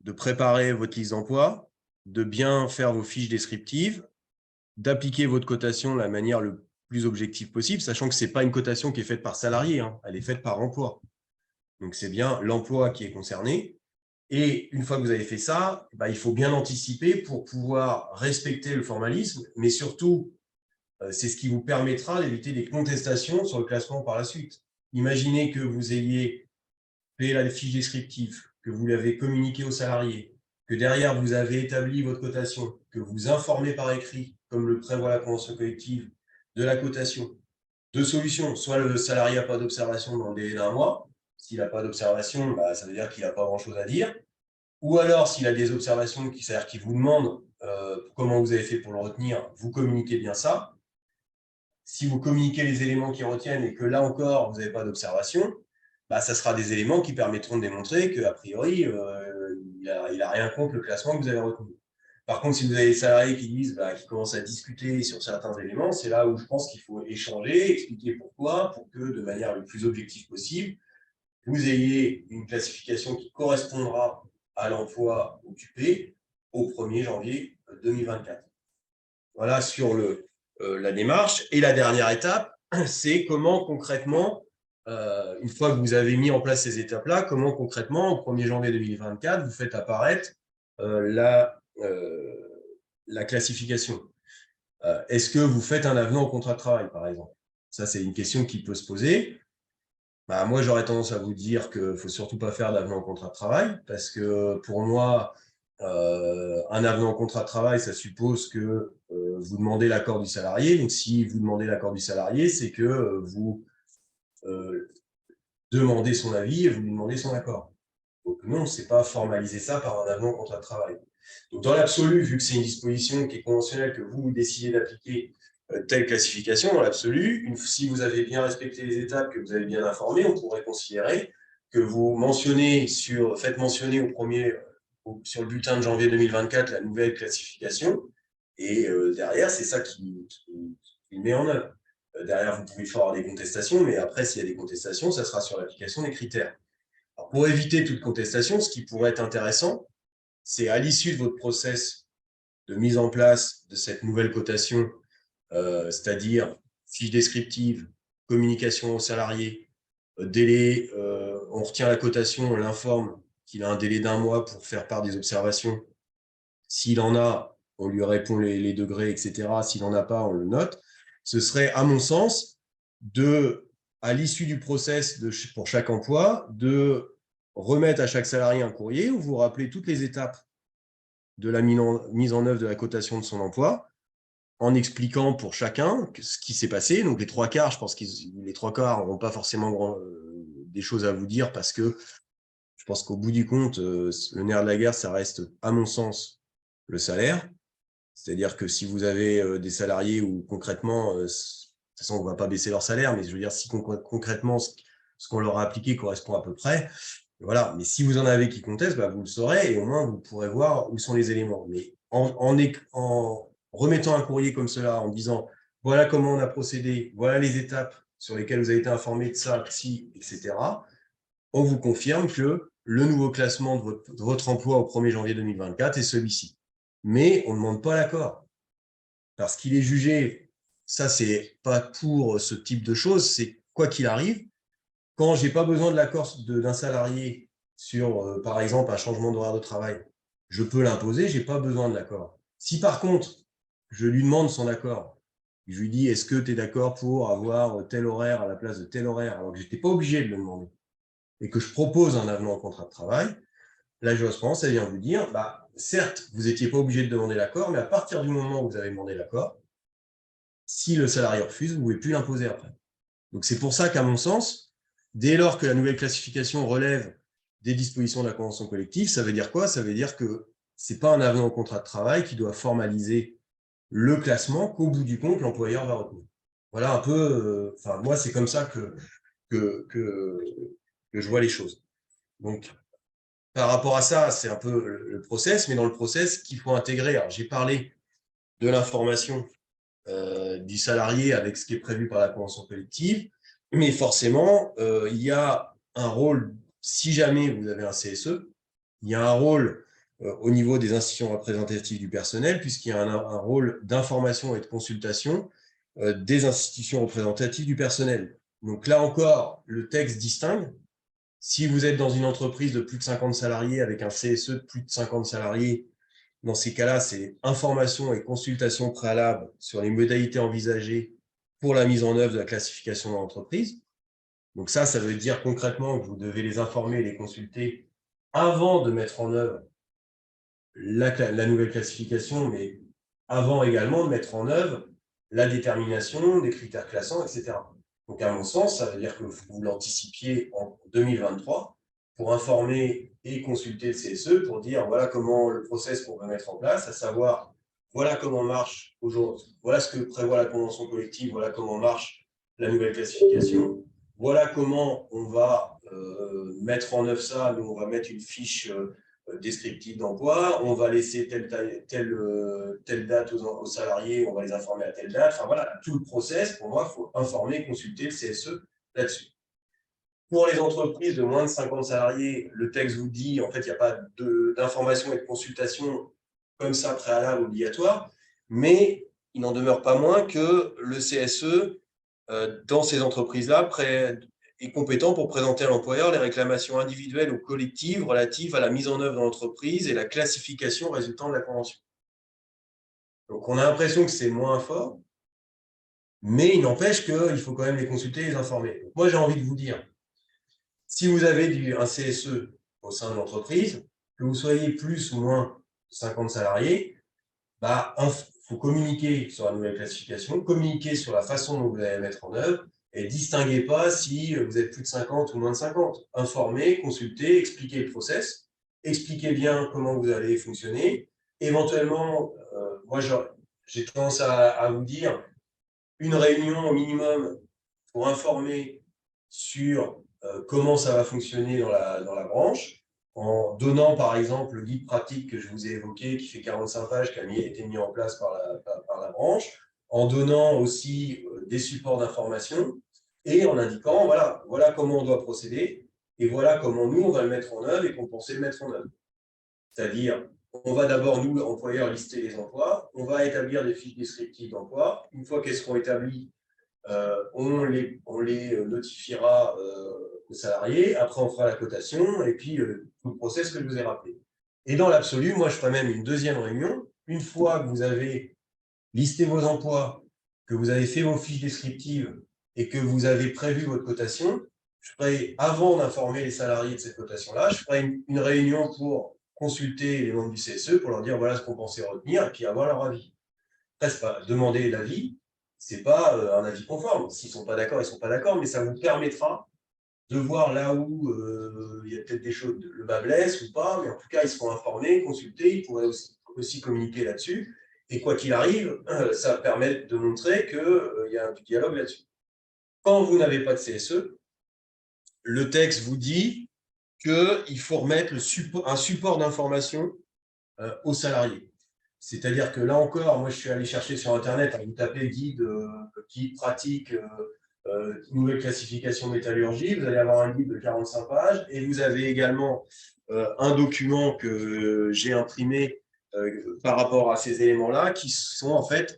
S6: de préparer votre liste d'emploi, de bien faire vos fiches descriptives, d'appliquer votre cotation de la manière le plus objective possible, sachant que ce n'est pas une cotation qui est faite par salarié, hein, elle est faite par emploi. Donc, c'est bien l'emploi qui est concerné. Et une fois que vous avez fait ça, il faut bien anticiper pour pouvoir respecter le formalisme, mais surtout, c'est ce qui vous permettra d'éviter des contestations sur le classement par la suite. Imaginez que vous ayez fait la fiche descriptive, que vous l'avez communiquée aux salariés, que derrière, vous avez établi votre cotation, que vous informez par écrit, comme le prévoit la convention collective, de la cotation. Deux solutions, soit le salarié n'a pas d'observation dans le délai d'un mois. S'il n'a pas d'observation, ça veut dire qu'il n'a pas grand-chose à dire. Ou alors, s'il a des observations, c'est-à-dire qu'il vous demande comment vous avez fait pour le retenir, vous communiquez bien ça. Si vous communiquez les éléments qui retiennent et que là encore, vous n'avez pas d'observation, ça sera des éléments qui permettront de démontrer qu'a priori, il n'a rien contre le classement que vous avez retenu. Par contre, si vous avez des salariés qui disent, qui commencent à discuter sur certains éléments, c'est là où je pense qu'il faut échanger, expliquer pourquoi, pour que de manière le plus objective possible, vous ayez une classification qui correspondra à l'emploi occupé au 1er janvier 2024. Voilà sur la démarche. Et la dernière étape, c'est comment concrètement, une fois que vous avez mis en place ces étapes-là, comment concrètement, au 1er janvier 2024, vous faites apparaître la classification. Est-ce que vous faites un avenant au contrat de travail, par exemple? Ça, c'est une question qui peut se poser. Moi, j'aurais tendance à vous dire qu'il ne faut surtout pas faire d'avenant au contrat de travail, parce que pour moi, un avenant au contrat de travail, ça suppose que vous demandez l'accord du salarié. Donc, si vous demandez l'accord du salarié, c'est que vous demandez son avis et vous lui demandez son accord. Donc, non, ce n'est pas formaliser ça par un avenant au contrat de travail. Donc, dans l'absolu, vu que c'est une disposition qui est conventionnelle, que vous décidez d'appliquer telle classification, dans l'absolu, si vous avez bien respecté les étapes, que vous avez bien informé, on pourrait considérer que vous faites mentionner sur le bulletin de janvier 2024 la nouvelle classification, et derrière, c'est ça qui met en œuvre. Derrière, vous pouvez faire des contestations, mais après, s'il y a des contestations, ça sera sur l'application des critères. Alors, pour éviter toute contestation, ce qui pourrait être intéressant, c'est à l'issue de votre process de mise en place de cette nouvelle cotation, c'est-à-dire fiche descriptive, communication aux salariés, délai, on retient la cotation, on l'informe qu'il a un délai d'1 mois pour faire part des observations. S'il en a, on lui répond les degrés, etc. S'il n'en a pas, on le note. Ce serait, à mon sens, à l'issue du process pour chaque emploi, de remettre à chaque salarié un courrier où vous rappelez toutes les étapes de la mise en œuvre de la cotation de son emploi, en expliquant pour chacun ce qui s'est passé. Donc, les 3/4, je pense que les 3/4 n'auront pas forcément des choses à vous dire, parce que je pense qu'au bout du compte, le nerf de la guerre, ça reste, à mon sens, le salaire. C'est-à-dire que si vous avez des salariés où concrètement, de toute façon, on ne va pas baisser leur salaire, mais je veux dire, si concrètement, ce qu'on leur a appliqué correspond à peu près, voilà. Mais si vous en avez qui contestent, vous le saurez, et au moins, vous pourrez voir où sont les éléments. Mais en remettant un courrier comme cela, en disant « voilà comment on a procédé, voilà les étapes sur lesquelles vous avez été informé de ça, si, etc. », on vous confirme que le nouveau classement de votre emploi au 1er janvier 2024 est celui-ci. Mais on ne demande pas l'accord. Parce qu'il est jugé, ça, c'est pas pour ce type de choses, c'est quoi qu'il arrive, quand je n'ai pas besoin de l'accord d'un salarié sur, par exemple, un changement d'horaire de travail, je peux l'imposer, je n'ai pas besoin de l'accord. Si par contre, je lui demande son accord, je lui dis, est-ce que tu es d'accord pour avoir tel horaire à la place de tel horaire, alors que je n'étais pas obligé de le demander, et que je propose un avenant au contrat de travail, la jurisprudence, elle vient vous dire, certes, vous n'étiez pas obligé de demander l'accord, mais à partir du moment où vous avez demandé l'accord, si le salarié refuse, vous ne pouvez plus l'imposer après. Donc, c'est pour ça qu'à mon sens, dès lors que la nouvelle classification relève des dispositions de la convention collective. Ça veut dire quoi? Ça veut dire que ce n'est pas un avenant au contrat de travail qui doit formaliser le classement qu'au bout du compte, l'employeur va retenir. Voilà un peu, moi, c'est comme ça que je vois les choses. Donc, par rapport à ça, c'est un peu le process, mais dans le process qu'il faut intégrer. Alors, j'ai parlé de l'information du salarié avec ce qui est prévu par la convention collective, mais forcément, il y a un rôle, si jamais vous avez un CSE, il y a un rôle au niveau des institutions représentatives du personnel, puisqu'il y a un rôle d'information et de consultation des institutions représentatives du personnel. Donc là encore, le texte distingue. Si vous êtes dans une entreprise de plus de 50 salariés avec un CSE de plus de 50 salariés, dans ces cas-là, c'est information et consultation préalable sur les modalités envisagées pour la mise en œuvre de la classification de l'entreprise. Donc ça veut dire concrètement que vous devez les informer et les consulter avant de mettre en œuvre la nouvelle classification, mais avant également de mettre en œuvre la détermination des critères classants, etc. Donc, à mon sens, ça veut dire que vous l'anticipiez en 2023 pour informer et consulter le CSE pour dire voilà comment le process qu'on va mettre en place, à savoir voilà comment marche aujourd'hui, voilà ce que prévoit la convention collective, voilà comment marche la nouvelle classification, voilà comment on va mettre en œuvre ça. Nous, on va mettre une fiche descriptive d'emploi, on va laisser telle date aux salariés, on va les informer à telle date. Enfin voilà, tout le process, pour moi, il faut informer, consulter le CSE là-dessus. Pour les entreprises de moins de 50 salariés, le texte vous dit, en fait, il n'y a pas d'information et de consultation comme ça préalable obligatoire, mais il n'en demeure pas moins que le CSE, dans ces entreprises-là, est compétent pour présenter à l'employeur les réclamations individuelles ou collectives relatives à la mise en œuvre de l'entreprise et la classification résultant de la convention. Donc, on a l'impression que c'est moins fort, mais il n'empêche qu'il faut quand même les consulter et les informer. Donc, moi, j'ai envie de vous dire, si vous avez un CSE au sein de l'entreprise, que vous soyez plus ou moins 50 salariés, il faut communiquer sur la nouvelle classification, communiquer sur la façon dont vous allez la mettre en œuvre, et ne distinguez pas si vous êtes plus de 50 ou moins de 50. Informez, consultez, expliquez le process, expliquez bien comment vous allez fonctionner. Éventuellement, moi, j'ai tendance à vous dire une réunion au minimum pour informer sur comment ça va fonctionner dans la branche, en donnant par exemple le guide pratique que je vous ai évoqué, qui fait 45 pages, qui a été mis en place par la branche, en donnant aussi des supports d'information et en indiquant voilà comment on doit procéder et voilà comment nous, on va le mettre en œuvre et qu'on pensait le mettre en œuvre. C'est-à-dire, on va d'abord, nous, employeurs, lister les emplois, on va établir des fiches descriptives d'emploi. Une fois qu'elles seront établies, on les notifiera aux salariés. Après, on fera la cotation et puis tout le process que je vous ai rappelé. Et dans l'absolu, moi, je ferai même une deuxième réunion. Une fois que vous avez listé vos emplois, que vous avez fait vos fiches descriptives et que vous avez prévu votre cotation, je ferai, avant d'informer les salariés de cette cotation-là, je ferai une réunion pour consulter les membres du CSE pour leur dire voilà ce qu'on pensait retenir et puis avoir leur avis. Après, c'est pas demander l'avis, c'est pas un avis conforme. S'ils ne sont pas d'accord, ils ne sont pas d'accord, mais ça vous permettra de voir là où il y a peut-être des choses, le bas blesse ou pas, mais en tout cas, ils seront informés, consultés, ils pourraient aussi communiquer là-dessus. Et quoi qu'il arrive, ça permet de montrer qu'il y a un dialogue là-dessus. Quand vous n'avez pas de CSE, le texte vous dit qu'il faut remettre un support d'information aux salariés. C'est-à-dire que là encore, moi je suis allé chercher sur Internet, vous tapez guide pratique, nouvelle classification métallurgie, vous allez avoir un guide de 45 pages et vous avez également un document que j'ai imprimé par rapport à ces éléments-là qui sont en fait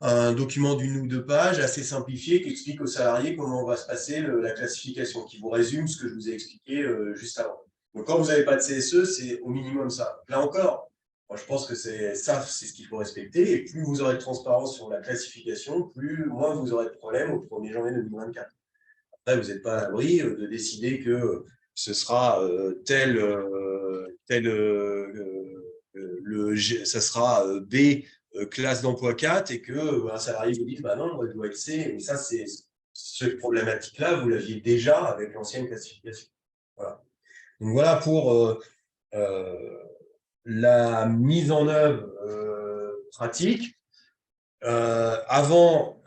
S6: un document d'une ou deux pages assez simplifié qui explique aux salariés comment va se passer la classification, qui vous résume ce que je vous ai expliqué juste avant. Donc, quand vous n'avez pas de CSE, c'est au minimum ça. Là encore, moi, je pense que c'est ce qu'il faut respecter. Et plus vous aurez de transparence sur la classification, moins vous aurez de problèmes au 1er janvier 2024. Après, vous n'êtes pas à l'abri de décider que ce sera ça sera B classe d'emploi 4 et qu'un salarié vous dit non, il doit être C. Mais ça, cette problématique-là, vous l'aviez déjà avec l'ancienne classification. Voilà. Donc voilà pour la mise en œuvre pratique. Avant,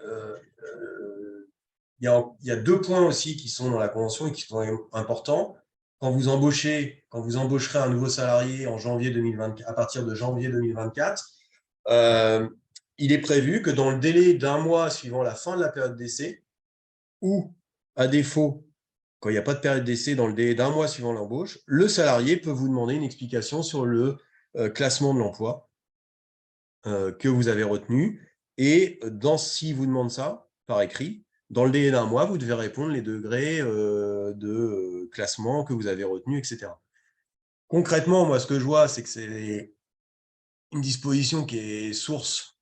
S6: il y a 2 points aussi qui sont dans la convention et qui sont importants. Quand vous embaucherez un nouveau salarié en janvier 2024, à partir de janvier 2024, il est prévu que dans le délai d'1 mois suivant la fin de la période d'essai, ou à défaut, quand il n'y a pas de période d'essai, dans le délai d'1 mois suivant l'embauche, le salarié peut vous demander une explication sur le classement de l'emploi que vous avez retenu. Et s'il vous demande ça par écrit, dans le délai d'1 mois, vous devez répondre les degrés de classement que vous avez retenus, etc. Concrètement, moi, ce que je vois, c'est que c'est une disposition qui est source,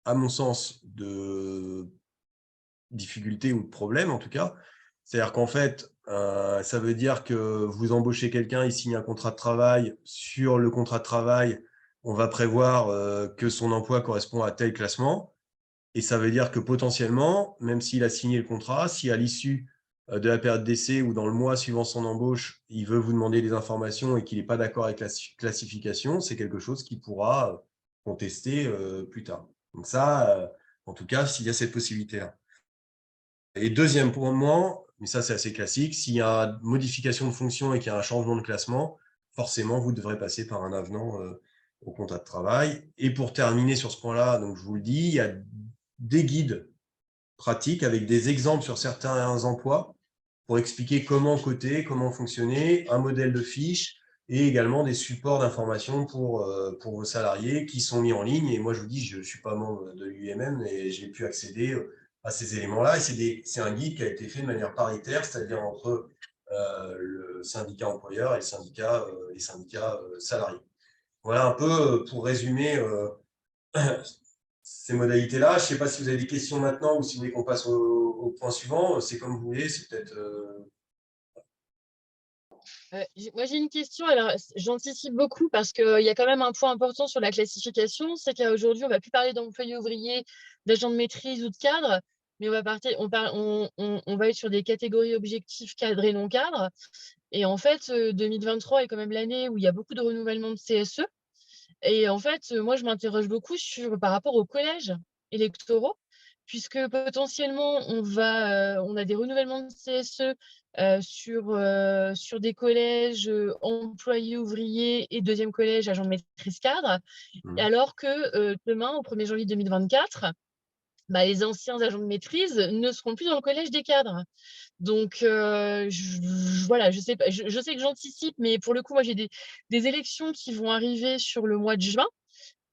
S6: à mon sens, de difficultés ou de problèmes, en tout cas. C'est-à-dire qu'en fait, ça veut dire que vous embauchez quelqu'un, il signe un contrat de travail. Sur le contrat de travail, on va prévoir que son emploi correspond à tel classement. Et ça veut dire que potentiellement, même s'il a signé le contrat, si à l'issue de la période d'essai ou dans le mois suivant son embauche, il veut vous demander des informations et qu'il n'est pas d'accord avec la classification, c'est quelque chose qu'il pourra contester plus tard. Donc ça, en tout cas, s'il y a cette possibilité-là. Et deuxième point, mais ça c'est assez classique, s'il y a une modification de fonction et qu'il y a un changement de classement, forcément, vous devrez passer par un avenant au contrat de travail. Et pour terminer sur ce point-là, donc je vous le dis, il y a des guides pratiques avec des exemples sur certains emplois pour expliquer comment coter, comment fonctionner, un modèle de fiche et également des supports d'information pour vos salariés qui sont mis en ligne. Et moi, je vous dis, je ne suis pas membre de l'UIMM et j'ai pu accéder à ces éléments-là. Et c'est un guide qui a été fait de manière paritaire, c'est-à-dire entre le syndicat employeur et les syndicats salariés. Voilà un peu pour résumer ces modalités-là. Je ne sais pas si vous avez des questions maintenant ou si vous voulez qu'on passe au point suivant. C'est comme vous voulez, c'est peut-être…
S4: Moi, j'ai une question. Alors, j'anticipe beaucoup parce qu'il y a quand même un point important sur la classification. C'est qu'aujourd'hui, on ne va plus parler d'employé ouvrier, d'agent de maîtrise ou de cadre, mais on va être sur des catégories objectifs cadres et non cadres. Et en fait, 2023 est quand même l'année où il y a beaucoup de renouvellement de CSE. Et en fait, moi, je m'interroge beaucoup par rapport aux collèges électoraux, puisque potentiellement, on a des renouvellements de CSE sur des collèges employés ouvriers et deuxième collège agents de maîtrise cadre, alors que demain, au 1er janvier 2024, les anciens agents de maîtrise ne seront plus dans le collège des cadres. Donc, voilà, je sais pas, je sais que j'anticipe, mais pour le coup, moi, j'ai des élections qui vont arriver sur le mois de juin.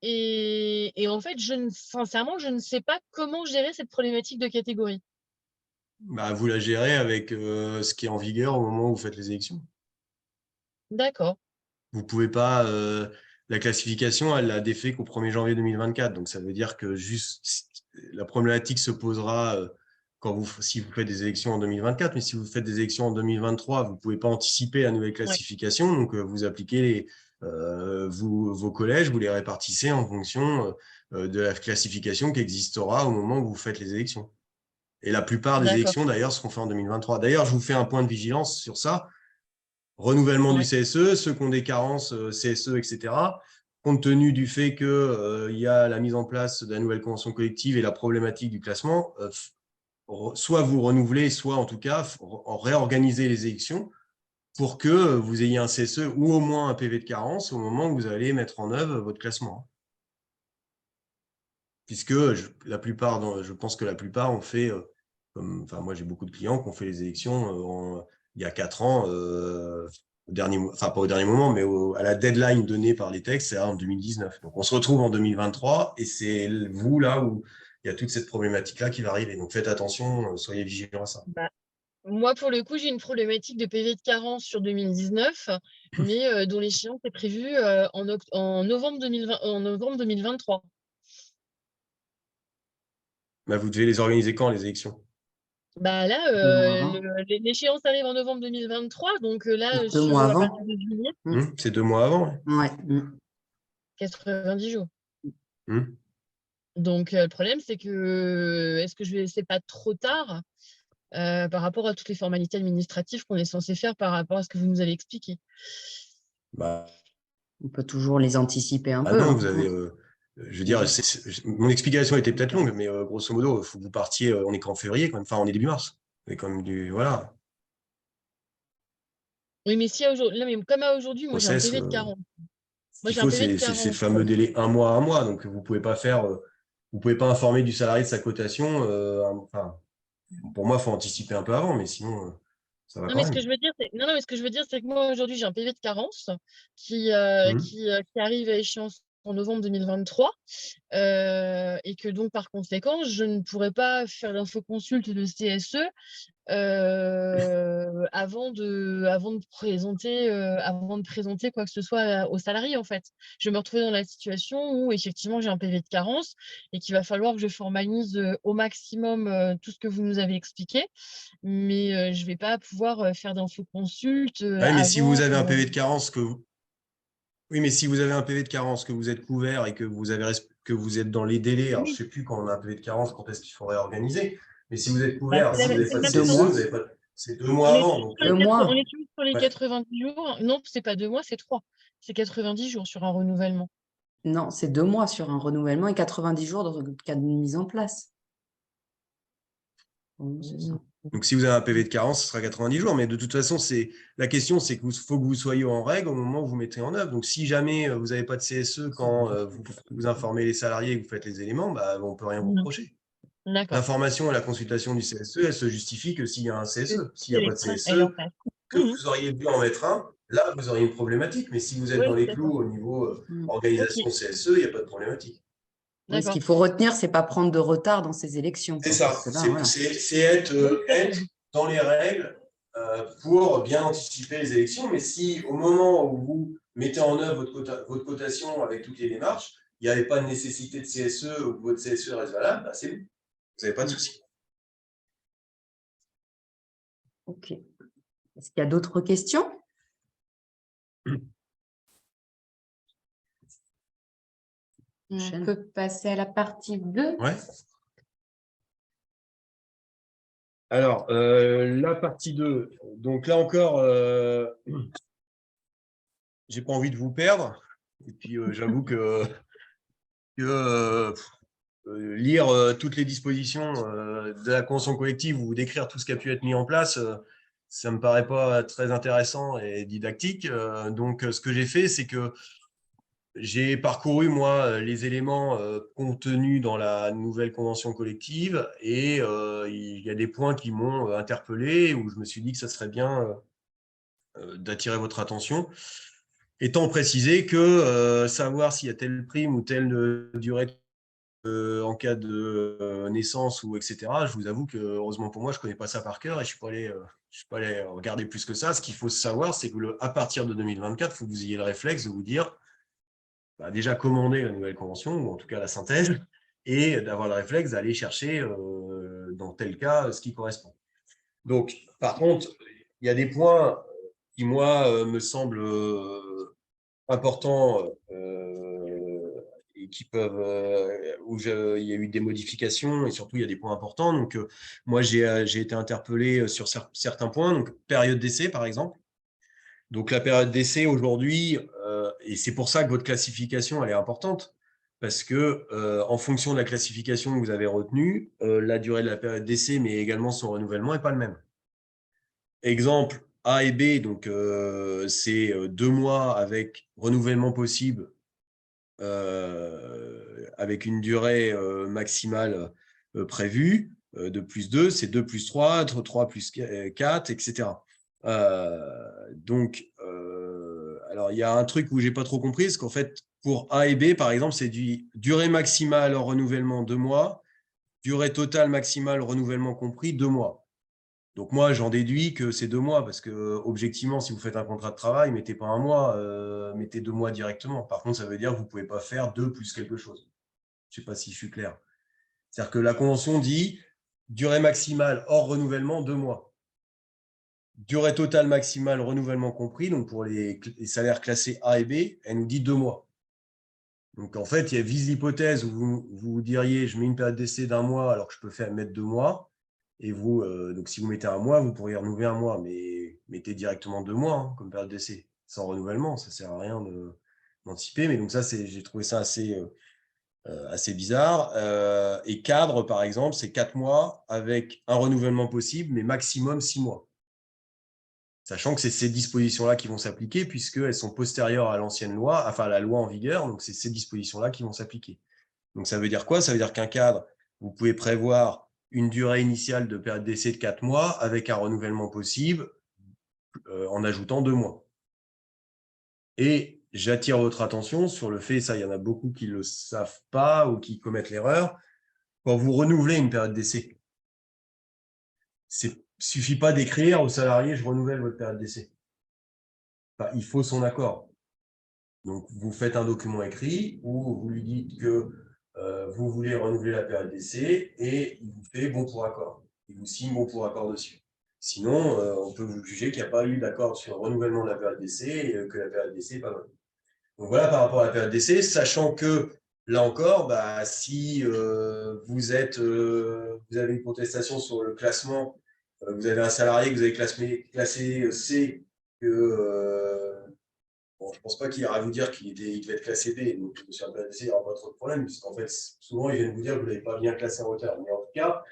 S4: Et en fait, sincèrement, je ne sais pas comment gérer cette problématique de catégorie.
S6: Vous la gérez avec ce qui est en vigueur au moment où vous faites les élections.
S4: D'accord.
S6: Vous ne pouvez pas… la classification, elle n'a d'effet qu'au 1er janvier 2024. Donc, ça veut dire que la problématique se posera si vous faites des élections en 2024. Mais si vous faites des élections en 2023, vous ne pouvez pas anticiper la nouvelle classification. Ouais. Donc, vous appliquez vos collèges, vous les répartissez en fonction de la classification qui existera au moment où vous faites les élections. Et la plupart des élections, d'ailleurs, seront faites en 2023. D'ailleurs, je vous fais un point de vigilance sur ça. Renouvellement du CSE, ceux qui ont des carences CSE, etc. Compte tenu du fait qu'il y a la mise en place de la nouvelle convention collective et la problématique du classement, soit vous renouvelez, soit en tout cas réorganiser les élections pour que vous ayez un CSE ou au moins un PV de carence au moment où vous allez mettre en œuvre votre classement. Puisque je pense que la plupart ont fait, moi j'ai beaucoup de clients qui ont fait les élections il y a 4 ans, pas au dernier moment, mais à la deadline donnée par les textes, c'est en 2019. Donc on se retrouve en 2023 et c'est vous là où il y a toute cette problématique-là qui va arriver. Donc faites attention, soyez vigilants à ça.
S4: Moi, pour le coup, j'ai une problématique de PV de carence sur 2019, mais dont l'échéance est prévue en novembre 2023.
S6: Vous devez les organiser quand, les élections?
S4: L'échéance arrive en novembre 2023, donc là,
S7: 2 mois
S4: à
S7: avant.
S4: partir de juillet,
S6: c'est 2 mois avant.
S7: Ouais.
S4: 90 jours. Donc, le problème, c'est que c'est pas trop tard par rapport à toutes les formalités administratives qu'on est censé faire par rapport à ce que vous nous avez expliqué.
S6: Bah,
S7: On peut toujours les anticiper un
S6: ah
S7: peu.
S6: non,
S7: Hein.
S6: vous avez, je veux dire, mon explication était peut-être longue, mais grosso modo, il faut que vous partiez, on est qu'en février, quand même. Enfin, on est début mars. On est quand même voilà,
S4: Oui, mais si aujourd'hui, mais comme à aujourd'hui, moi j'ai un
S6: process.
S4: PV de carence.
S6: Ce
S4: Moi
S6: qu'il
S4: j'ai un
S6: faut,
S4: PV de
S6: c'est le
S4: carence.
S6: fameux délai un mois à un mois. Donc, vous pouvez pas faire, vous pouvez pas informer du salarié de sa cotation. Enfin, pour moi, il faut anticiper un peu avant, mais sinon, ça va
S4: Non,
S6: quand
S4: mais ce
S6: même.
S4: que je veux dire, c'est non, non, mais ce que je veux dire, c'est que moi aujourd'hui j'ai un PV de carence qui
S6: Mhm.
S4: qui arrive à échéance en novembre 2023 et que donc par conséquent, je ne pourrais pas faire d'infoconsulte de CSE avant de présenter quoi que ce soit aux salariés en fait. Je vais me retrouver dans la situation où effectivement j'ai un PV de carence et qu'il va falloir que je formalise au maximum tout ce que vous nous avez expliqué, mais je vais pas pouvoir faire d'infoconsulte
S6: Ouais, mais si vous
S4: avant.
S6: avez un PV de carence oui, mais si vous avez un PV de carence, que vous êtes couvert et que que vous êtes dans les délais, alors je ne sais plus quand on a un PV de carence, quand est-ce qu'il faut réorganiser, mais si vous êtes
S4: Bah,
S6: couvert, si vous n'avez
S4: c'est
S6: pas de
S4: le même
S7: 2
S6: CSE,
S7: mois.
S6: vous avez pas, c'est 2 mois
S4: On est
S6: avant.
S4: toujours
S6: Donc,
S4: sur les
S7: 2 mois.
S4: on est toujours sur les
S6: ouais.
S4: 90 jours. Non, c'est pas 2 mois, c'est 3. C'est 90 jours sur un renouvellement.
S7: Non, c'est 2 mois sur un renouvellement et 90 jours de cas de mise en place. Oui, c'est ça.
S6: Donc, si vous avez un PV de carence, ce sera 90 jours. Mais de toute façon, la question, c'est qu'il faut que vous soyez en règle au moment où vous mettez en œuvre. Donc, si jamais vous n'avez pas de CSE quand vous informez les salariés et que vous faites les éléments, bah, on ne peut rien vous reprocher.
S4: D'accord.
S6: L'information et la consultation du CSE, elle se justifie que s'il y a un CSE. S'il n'y a pas de
S4: Elle est en
S6: CSE,
S4: place.
S6: que vous auriez dû en mettre un, là, vous auriez une problématique. Mais si vous êtes
S4: Oui,
S6: dans les
S4: d'accord.
S6: clous au niveau
S4: Ok,
S6: organisation CSE, il n'y a pas de problématique.
S7: Oui, ce
S4: d'accord.
S7: qu'il faut retenir, c'est pas prendre de retard dans ces élections.
S6: C'est
S7: Quoi,
S6: ça.
S7: parce que là, voilà.
S6: C'est être, être dans les règles pour bien anticiper les élections. Mais si au moment où vous mettez en œuvre votre cotation avec toutes les démarches, il n'y avait pas de nécessité de CSE ou que votre CSE reste valable, bah, c'est bon. Vous n'avez pas de souci.
S7: OK. Est-ce qu'il y a d'autres questions?
S2: On peut passer à la partie 2.
S6: Ouais. Alors, la partie 2. Donc là encore, j'ai pas envie de vous perdre. Et puis, j'avoue que lire toutes les dispositions de la convention collective ou décrire tout ce qui a pu être mis en place, ça me paraît pas très intéressant et didactique. Donc, ce que j'ai fait, c'est que j'ai parcouru, moi, les éléments contenus dans la nouvelle convention collective et il y a des points qui m'ont interpellé où je me suis dit que ça serait bien d'attirer votre attention. Étant précisé que savoir s'il y a telle prime ou telle durée en cas de naissance ou etc., je vous avoue que, heureusement pour moi, je ne connais pas ça par cœur et je ne suis pas allé regarder plus que ça. Ce qu'il faut savoir, c'est que à partir de 2024, il faut que vous ayez le réflexe de vous dire bah, déjà commander la nouvelle convention, ou en tout cas la synthèse, et d'avoir le réflexe d'aller chercher dans tel cas ce qui correspond. Donc, par contre, il y a des points qui, moi, me semblent importants et qui peuvent, où il y a eu des modifications et surtout, il y a des points importants. Donc, moi, j'ai été interpellé sur certains points. Donc, période d'essai, par exemple. Donc, la période d'essai aujourd'hui, et c'est pour ça que votre classification, elle est importante, parce que en fonction de la classification que vous avez retenue, la durée de la période d'essai, mais également son renouvellement, n'est pas le même. Exemple A et B, donc c'est 2 mois avec renouvellement possible, avec une durée maximale prévue de plus 2, c'est 2 plus 3, 3 plus 4, etc. Donc, alors il y a un truc où je n'ai pas trop compris, c'est qu'en fait, pour A et B, par exemple, c'est durée maximale en renouvellement 2 mois, durée totale maximale renouvellement compris 2 mois. Donc moi, j'en déduis que c'est 2 mois, parce que objectivement, si vous faites un contrat de travail, mettez pas 1 mois, mettez 2 mois directement. Par contre, ça veut dire que vous ne pouvez pas faire 2 plus quelque chose. Je ne sais pas si je suis clair. C'est-à-dire que la convention dit durée maximale hors renouvellement 2 mois. Durée totale maximale renouvellement compris, donc pour les salaires classés A et B, elle nous dit 2 mois. Donc en fait, il y a vise l'hypothèse où vous diriez je mets une période d'essai d'1 mois alors que je peux mettre 2 mois. Et vous, donc si vous mettez 1 mois, vous pourriez renouveler 1 mois, mais mettez directement 2 mois hein, comme période d'essai, sans renouvellement, ça ne sert à rien d'anticiper. Mais donc ça, j'ai trouvé ça assez bizarre. Et cadre, par exemple, c'est 4 mois avec un renouvellement possible, mais maximum 6 mois. Sachant que c'est ces dispositions-là qui vont s'appliquer puisqu'elles sont postérieures à l'ancienne loi, enfin à la loi en vigueur, donc c'est ces dispositions-là qui vont s'appliquer. Donc ça veut dire quoi? Ça veut dire qu'un cadre, vous pouvez prévoir une durée initiale de période d'essai de 4 mois avec un renouvellement possible en ajoutant 2 mois. Et j'attire votre attention sur le fait, ça il y en a beaucoup qui ne le savent pas ou qui commettent l'erreur, quand vous renouvelez une période d'essai, il ne suffit pas d'écrire au salarié « je renouvelle votre période d'essai ». Enfin, il faut son accord. Donc, vous faites un document écrit où vous lui dites que vous voulez renouveler la période d'essai et il vous fait bon pour accord. Il vous signe bon pour accord dessus. Sinon, on peut vous juger qu'il n'y a pas eu d'accord sur le renouvellement de la période d'essai et que la période d'essai n'est pas bonne. Donc voilà par rapport à la période d'essai, sachant que là encore, si vous avez une contestation sur le classement, vous avez un salarié que vous avez classé C, que bon, je ne pense pas qu'il ira à vous dire qu'il devait être classé B, donc sur la période d'essai, il n'y aura pas trop de problème, puisqu'en fait, souvent, ils viennent vous dire que vous ne l'avez pas bien classé en hauteur. Mais en tout cas,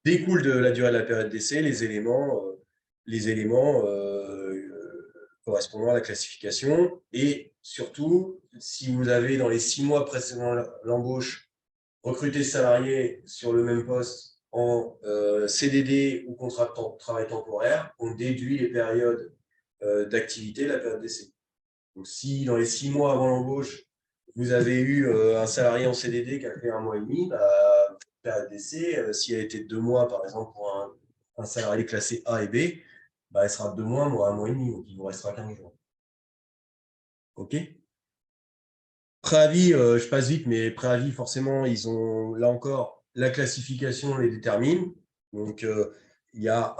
S6: découle de la durée de la période d'essai les éléments correspondant à la classification. Et surtout, si vous avez, dans les 6 mois précédant l'embauche, recruté salarié sur le même poste en CDD ou contrat de travail temporaire, on déduit les périodes d'activité de la période d'essai. Donc, si dans les 6 mois avant l'embauche, vous avez eu un salarié en CDD qui a fait 1 mois et demi, période d'essai, si elle était de 2 mois, par exemple, pour un salarié classé A et B, elle sera de 2 mois, moins 1 mois et demi, donc il vous restera 15 jours. OK? Préavis, je passe vite, mais préavis, forcément, ils ont, là encore, la classification les détermine. Donc, il y a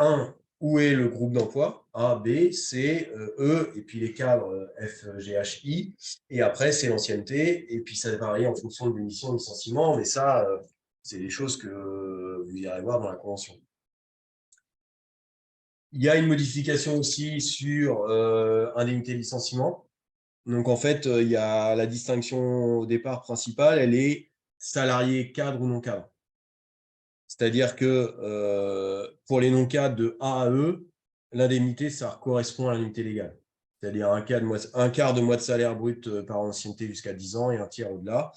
S6: où est le groupe d'emploi, A, B, C, E, et puis les cadres F, G, H, I. Et après, c'est l'ancienneté, et puis ça varie en fonction de l'émission de licenciement, mais ça, c'est des choses que vous irez voir dans la convention. Il y a une modification aussi sur indemnité de licenciement. Donc, en fait, il y a la distinction au départ principale, elle est salarié cadre ou non cadre. C'est-à-dire que pour les non-cadres de A à E, l'indemnité, ça correspond à l'indemnité légale. C'est-à-dire un quart de mois de salaire brut par ancienneté jusqu'à 10 ans et un tiers au-delà.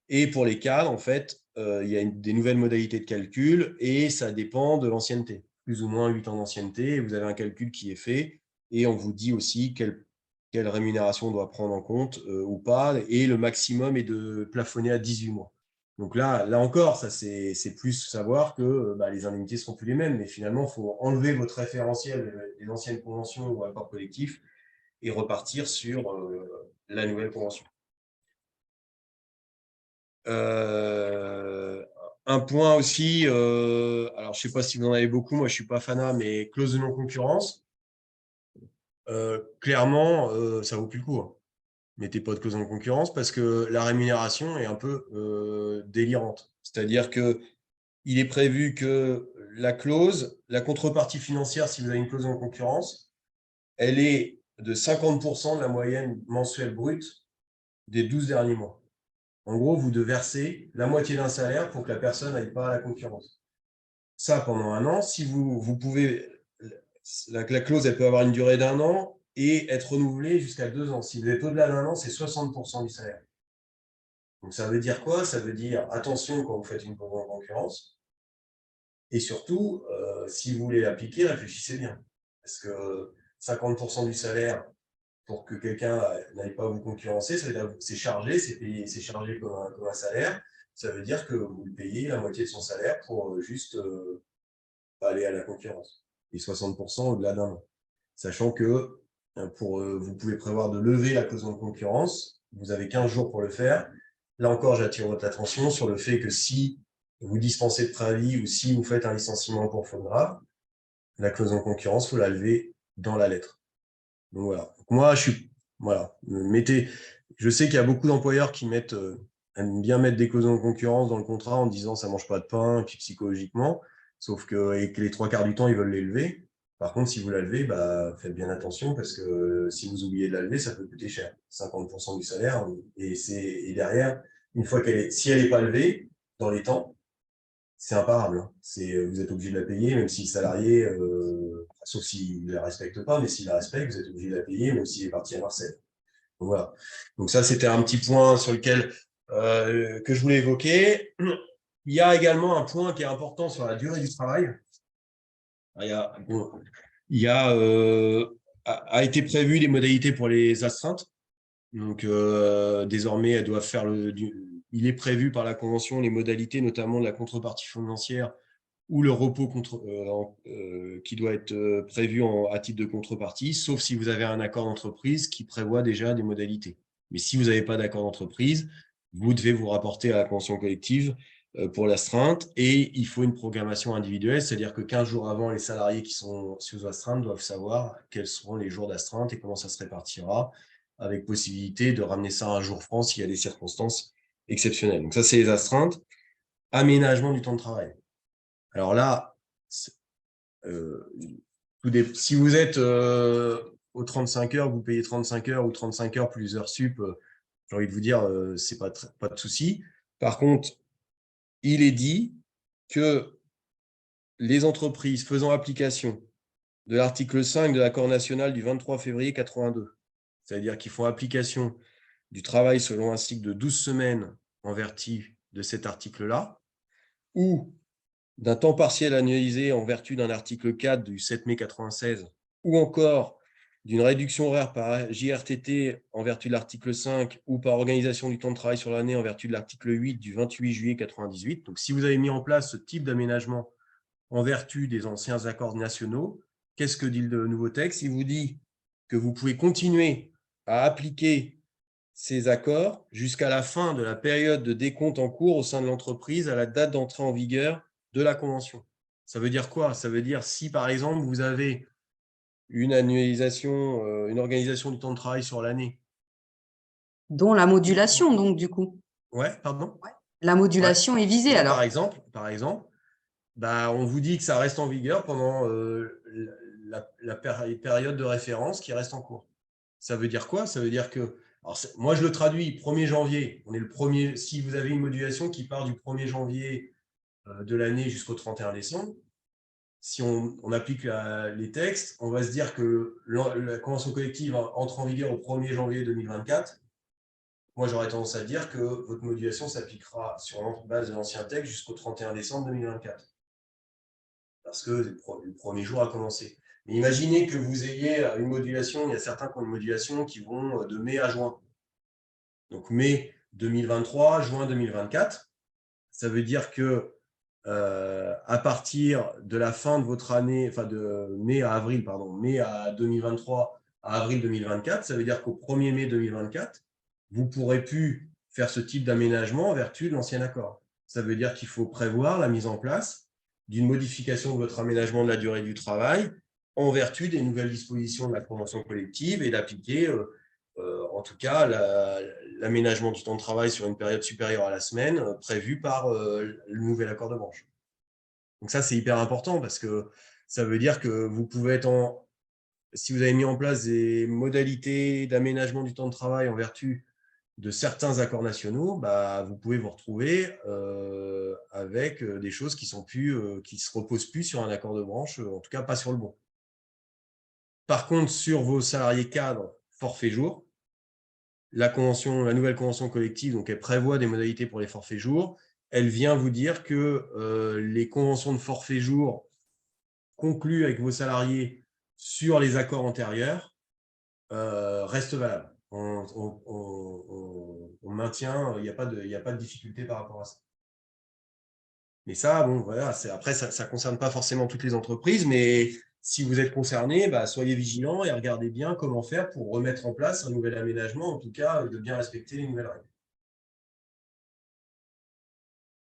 S6: Et pour les cadres, en fait, il y a des nouvelles modalités de calcul et ça dépend de l'ancienneté. Plus ou moins 8 ans d'ancienneté, vous avez un calcul qui est fait et on vous dit aussi quelle rémunération on doit prendre en compte ou pas. Et le maximum est de plafonner à 18 mois. Donc là encore, ça c'est plus savoir que les indemnités ne seront plus les mêmes, mais finalement, il faut enlever votre référentiel des anciennes conventions ou accords collectifs et repartir sur la nouvelle convention. Un point aussi, alors je ne sais pas si vous en avez beaucoup, moi je ne suis pas fanat, mais clause de non-concurrence, clairement, ça ne vaut plus le coup. Hein. Mettez pas de clause de non-concurrence parce que la rémunération est un peu délirante. C'est-à-dire qu'il est prévu que la contrepartie financière, si vous avez une clause de non-concurrence, elle est de 50% de la moyenne mensuelle brute des 12 derniers mois. En gros, vous devez verser la moitié d'un salaire pour que la personne n'aille pas à la concurrence. Ça, pendant 1 an, si vous pouvez, la clause, elle peut avoir une durée d'1 an et être renouvelée jusqu'à 2 ans. Si vous êtes au-delà d'1 an, c'est 60% du salaire. Donc, ça veut dire quoi? Ça veut dire, attention quand vous faites une clause de concurrence. Et surtout, si vous voulez l'appliquer, réfléchissez bien. Parce que 50% du salaire pour que quelqu'un n'aille pas vous concurrencer, ça veut dire que c'est chargé, c'est chargé comme un salaire. Ça veut dire que vous payez la moitié de son salaire pour juste pas aller à la concurrence. Et 60% au-delà d'1 an. Sachant que vous pouvez prévoir de lever la clause de concurrence. Vous avez 15 jours pour le faire. Là encore, j'attire votre attention sur le fait que si vous dispensez de préavis ou si vous faites un licenciement pour faute grave, la clause de concurrence, vous la levez dans la lettre. Donc voilà. Donc moi, je sais qu'il y a beaucoup d'employeurs qui aiment bien mettre des clauses de concurrence dans le contrat en disant ça ne mange pas de pain, et puis psychologiquement, sauf que, et que les 3/4 du temps, ils veulent l'élever. Par contre, si vous la levez, bah, faites bien attention parce que si vous oubliez de la lever, ça peut coûter cher. 50% du salaire. Et derrière, une fois si elle n'est pas levée dans les temps, c'est imparable. Hein. Vous êtes obligé de la payer, même si le salarié, sauf s'il ne la respecte pas, mais s'il la respecte, vous êtes obligé de la payer, même s'il est parti à Marseille. Donc, voilà. Donc ça, c'était un petit point sur lequel que je voulais évoquer. Il y a également un point qui est important sur la durée du travail. A été prévu les modalités pour les astreintes. Donc, désormais, elles doivent faire il est prévu par la Convention les modalités, notamment de la contrepartie financière ou le repos qui doit être prévu à titre de contrepartie, sauf si vous avez un accord d'entreprise qui prévoit déjà des modalités. Mais si vous n'avez pas d'accord d'entreprise, vous devez vous rapporter à la convention collective pour l'astreinte et il faut une programmation individuelle, c'est-à-dire que 15 jours avant, les salariés qui sont sous astreinte doivent savoir quels seront les jours d'astreinte et comment ça se répartira, avec possibilité de ramener ça à un jour franc s'il y a des circonstances exceptionnelles. Donc ça, c'est les astreintes. Aménagement du temps de travail. Alors là, si vous êtes aux 35 heures, vous payez 35 heures ou 35 heures plus heures sup, j'ai envie de vous dire, c'est pas de souci. Par contre, il est dit que les entreprises faisant application de l'article 5 de l'accord national du 23 février 82, c'est-à-dire qu'ils font application du travail selon un cycle de 12 semaines en vertu de cet article-là, ou d'un temps partiel annualisé en vertu d'un article 4 du 7 mai 96, ou encore d'une réduction horaire par JRTT en vertu de l'article 5 ou par organisation du temps de travail sur l'année en vertu de l'article 8 du 28 juillet 98. Donc, si vous avez mis en place ce type d'aménagement en vertu des anciens accords nationaux, qu'est-ce que dit le nouveau texte? Il vous dit que vous pouvez continuer à appliquer ces accords jusqu'à la fin de la période de décompte en cours au sein de l'entreprise à la date d'entrée en vigueur de la convention. Ça veut dire quoi? Ça veut dire si, par exemple, vous avez une annualisation, une organisation du temps de travail sur l'année.
S7: Dont la modulation, donc, du coup.
S6: Ouais, pardon?
S7: La modulation est visée, alors.
S6: Par exemple, bah, on vous dit que ça reste en vigueur pendant la période de référence qui reste en cours. Ça veut dire quoi? Ça veut dire que, alors moi je le traduis 1er janvier, on est le premier, si vous avez une modulation qui part du 1er janvier de l'année jusqu'au 31 décembre, si on applique les textes, on va se dire que la convention collective entre en vigueur au 1er janvier 2024. Moi, j'aurais tendance à dire que votre modulation s'appliquera sur la base de l'ancien texte jusqu'au 31 décembre 2024. Parce que le premier jour a commencé. Mais imaginez que vous ayez une modulation, il y a certains qui ont une modulation qui vont de mai à juin. Donc mai 2023, juin 2024. Ça veut dire que à partir de la fin de votre année, enfin de mai à avril, mai à 2023 à avril 2024, ça veut dire qu'au 1er mai 2024, vous ne pourrez plus faire ce type d'aménagement en vertu de l'ancien accord. Ça veut dire qu'il faut prévoir la mise en place d'une modification de votre aménagement de la durée du travail en vertu des nouvelles dispositions de la convention collective et d'appliquer en tout cas l'aménagement du temps de travail sur une période supérieure à la semaine prévue par le nouvel accord de branche. Donc ça, c'est hyper important parce que ça veut dire que vous pouvez être si vous avez mis en place des modalités d'aménagement du temps de travail en vertu de certains accords nationaux, bah, vous pouvez vous retrouver avec des choses qui se reposent plus sur un accord de branche, en tout cas pas sur le bon. Par contre, sur vos salariés cadres forfait jour, la nouvelle convention collective, donc elle prévoit des modalités pour les forfaits jours. Elle vient vous dire que les conventions de forfait jour conclues avec vos salariés sur les accords antérieurs restent valables. On maintient, il n'y a pas de difficulté par rapport à ça. Mais ça, bon, voilà, après, ça ne concerne pas forcément toutes les entreprises, mais si vous êtes concerné, bah, soyez vigilants et regardez bien comment faire pour remettre en place un nouvel aménagement, en tout cas, de bien respecter les nouvelles règles.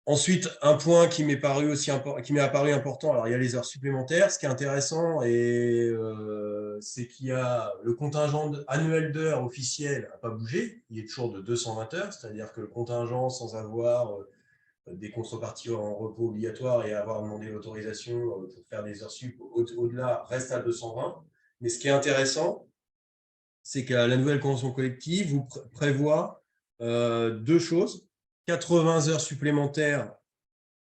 S6: Ensuite, un point qui m'est apparu important, alors il y a les heures supplémentaires. Ce qui est intéressant, c'est qu'il y a le contingent annuel d'heures officiel n'a pas bougé. Il est toujours de 220 heures, c'est-à-dire que le contingent sans avoir des contreparties en repos obligatoire et avoir demandé l'autorisation pour faire des heures sup au-delà reste à 220. Mais ce qui est intéressant, c'est que la nouvelle convention collective vous prévoit deux choses. 80 heures supplémentaires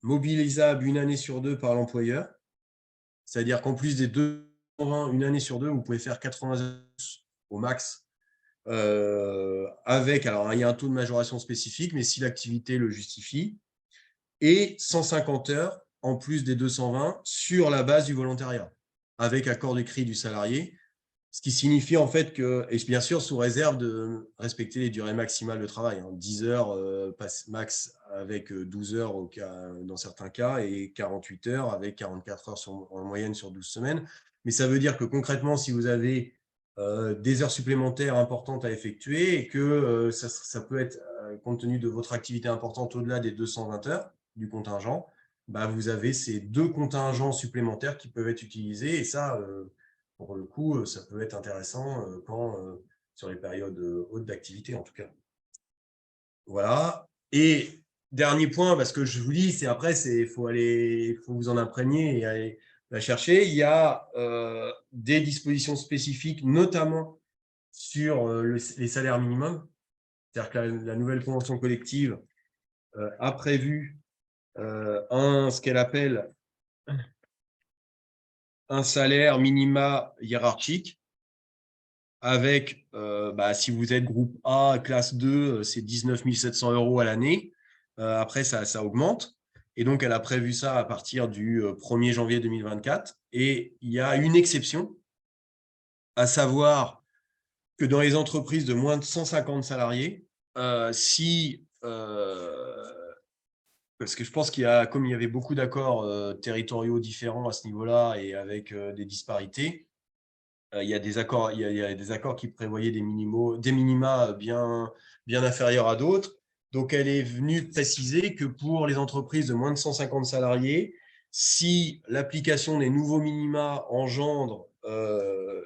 S6: mobilisables une année sur deux par l'employeur. C'est-à-dire qu'en plus des 220, une année sur deux, vous pouvez faire 80 heures au max. Alors il y a un taux de majoration spécifique, mais si l'activité le justifie. Et 150 heures en plus des 220 sur la base du volontariat, avec accord écrit du salarié. Ce qui signifie en fait que, et bien sûr sous réserve de respecter les durées maximales de travail, 10 heures max avec 12 heures dans certains cas et 48 heures avec 44 heures en moyenne sur 12 semaines. Mais ça veut dire que concrètement, si vous avez des heures supplémentaires importantes à effectuer et que ça peut être, compte tenu de votre activité importante au-delà des 220 heures du contingent, vous avez ces deux contingents supplémentaires qui peuvent être utilisés et ça, pour le coup, ça peut être intéressant sur les périodes hautes d'activité, en tout cas. Voilà. Et dernier point, parce que je vous dis, il faut vous en imprégner et aller la chercher. Il y a des dispositions spécifiques, notamment sur les salaires minimums. C'est-à-dire que la nouvelle convention collective a prévu ce qu'elle appelle un salaire minima hiérarchique avec, si vous êtes groupe A, classe 2, c'est 19 700 € à l'année. Après, ça augmente. Et donc, elle a prévu ça à partir du 1er janvier 2024. Et il y a une exception, à savoir que dans les entreprises de moins de 150 salariés, parce que je pense comme il y avait beaucoup d'accords territoriaux différents à ce niveau-là et avec des disparités, il y a des accords qui prévoyaient des minima bien inférieurs à d'autres. Donc, elle est venue préciser que pour les entreprises de moins de 150 salariés, si l'application des nouveaux minima engendre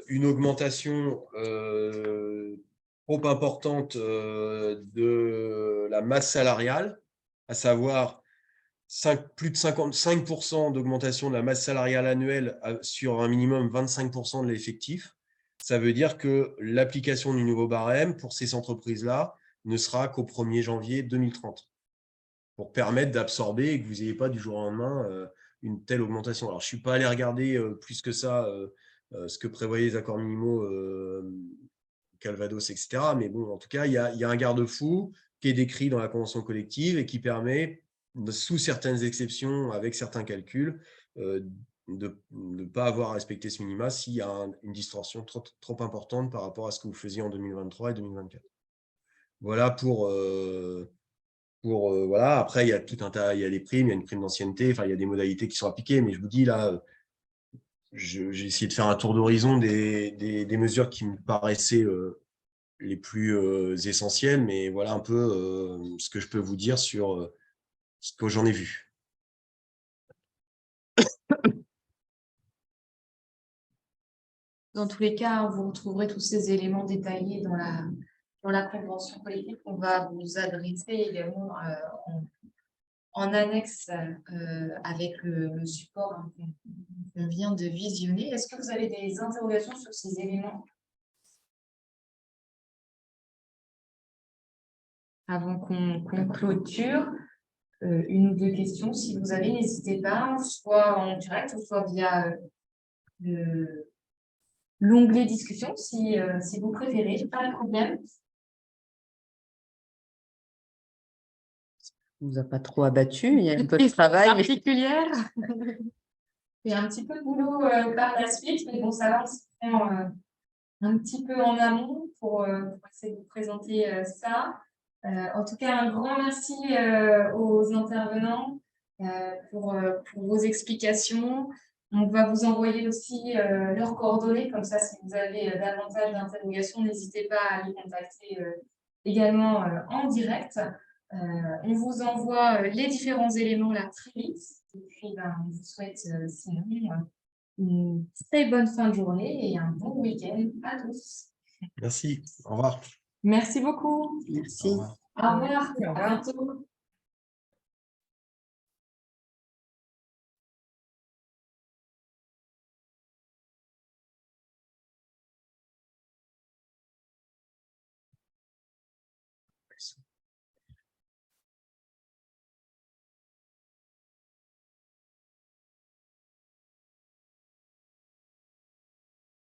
S6: une augmentation trop importante de la masse salariale, à savoir plus de 55% d'augmentation de la masse salariale annuelle sur un minimum 25% de l'effectif, ça veut dire que l'application du nouveau barème pour ces entreprises-là ne sera qu'au 1er janvier 2030, pour permettre d'absorber et que vous n'ayez pas du jour au lendemain une telle augmentation. Alors, je ne suis pas allé regarder plus que ça ce que prévoyaient les accords minimaux Calvados, etc. Mais bon, en tout cas, il y a un garde-fou qui est décrit dans la convention collective et qui permet, sous certaines exceptions, avec certains calculs, de ne pas avoir à respecter ce minima s'il y a une distorsion trop importante par rapport à ce que vous faisiez en 2023 et 2024. Voilà voilà. Après, il y a tout un tas, il y a les primes, il y a une prime d'ancienneté, il y a des modalités qui sont appliquées, mais je vous dis là, j'ai essayé de faire un tour d'horizon des mesures qui me paraissaient les plus essentielles, mais voilà un peu ce que je peux vous dire sur ce que j'en ai vu.
S2: Dans tous les cas, vous retrouverez tous ces éléments détaillés dans la convention collective qu'on va vous adresser également en annexe avec le support qu'on vient de visionner. Est-ce que vous avez des interrogations sur ces éléments avant qu'on clôture? Une ou deux questions, si vous avez, n'hésitez pas, soit en direct ou soit via l'onglet discussion, si vous préférez, pas de problème.
S7: On ne vous a pas trop abattu, il y a un peu de travail.
S2: Particulière. C'est un petit peu de boulot par la suite, mais bon, ça va, on se prend un petit peu en amont pour essayer de vous présenter ça. En tout cas, un grand merci aux intervenants pour vos explications. On va vous envoyer aussi leurs coordonnées, comme ça, si vous avez davantage d'interrogations, n'hésitez pas à les contacter également en direct. On vous envoie les différents éléments là très vite. Et puis, on vous souhaite sinon une très bonne fin de journée et un bon week-end à tous.
S6: Merci. Au revoir.
S2: Merci beaucoup.
S7: Merci.
S2: Au revoir.
S3: Au revoir.
S2: À bientôt.
S6: intéressant.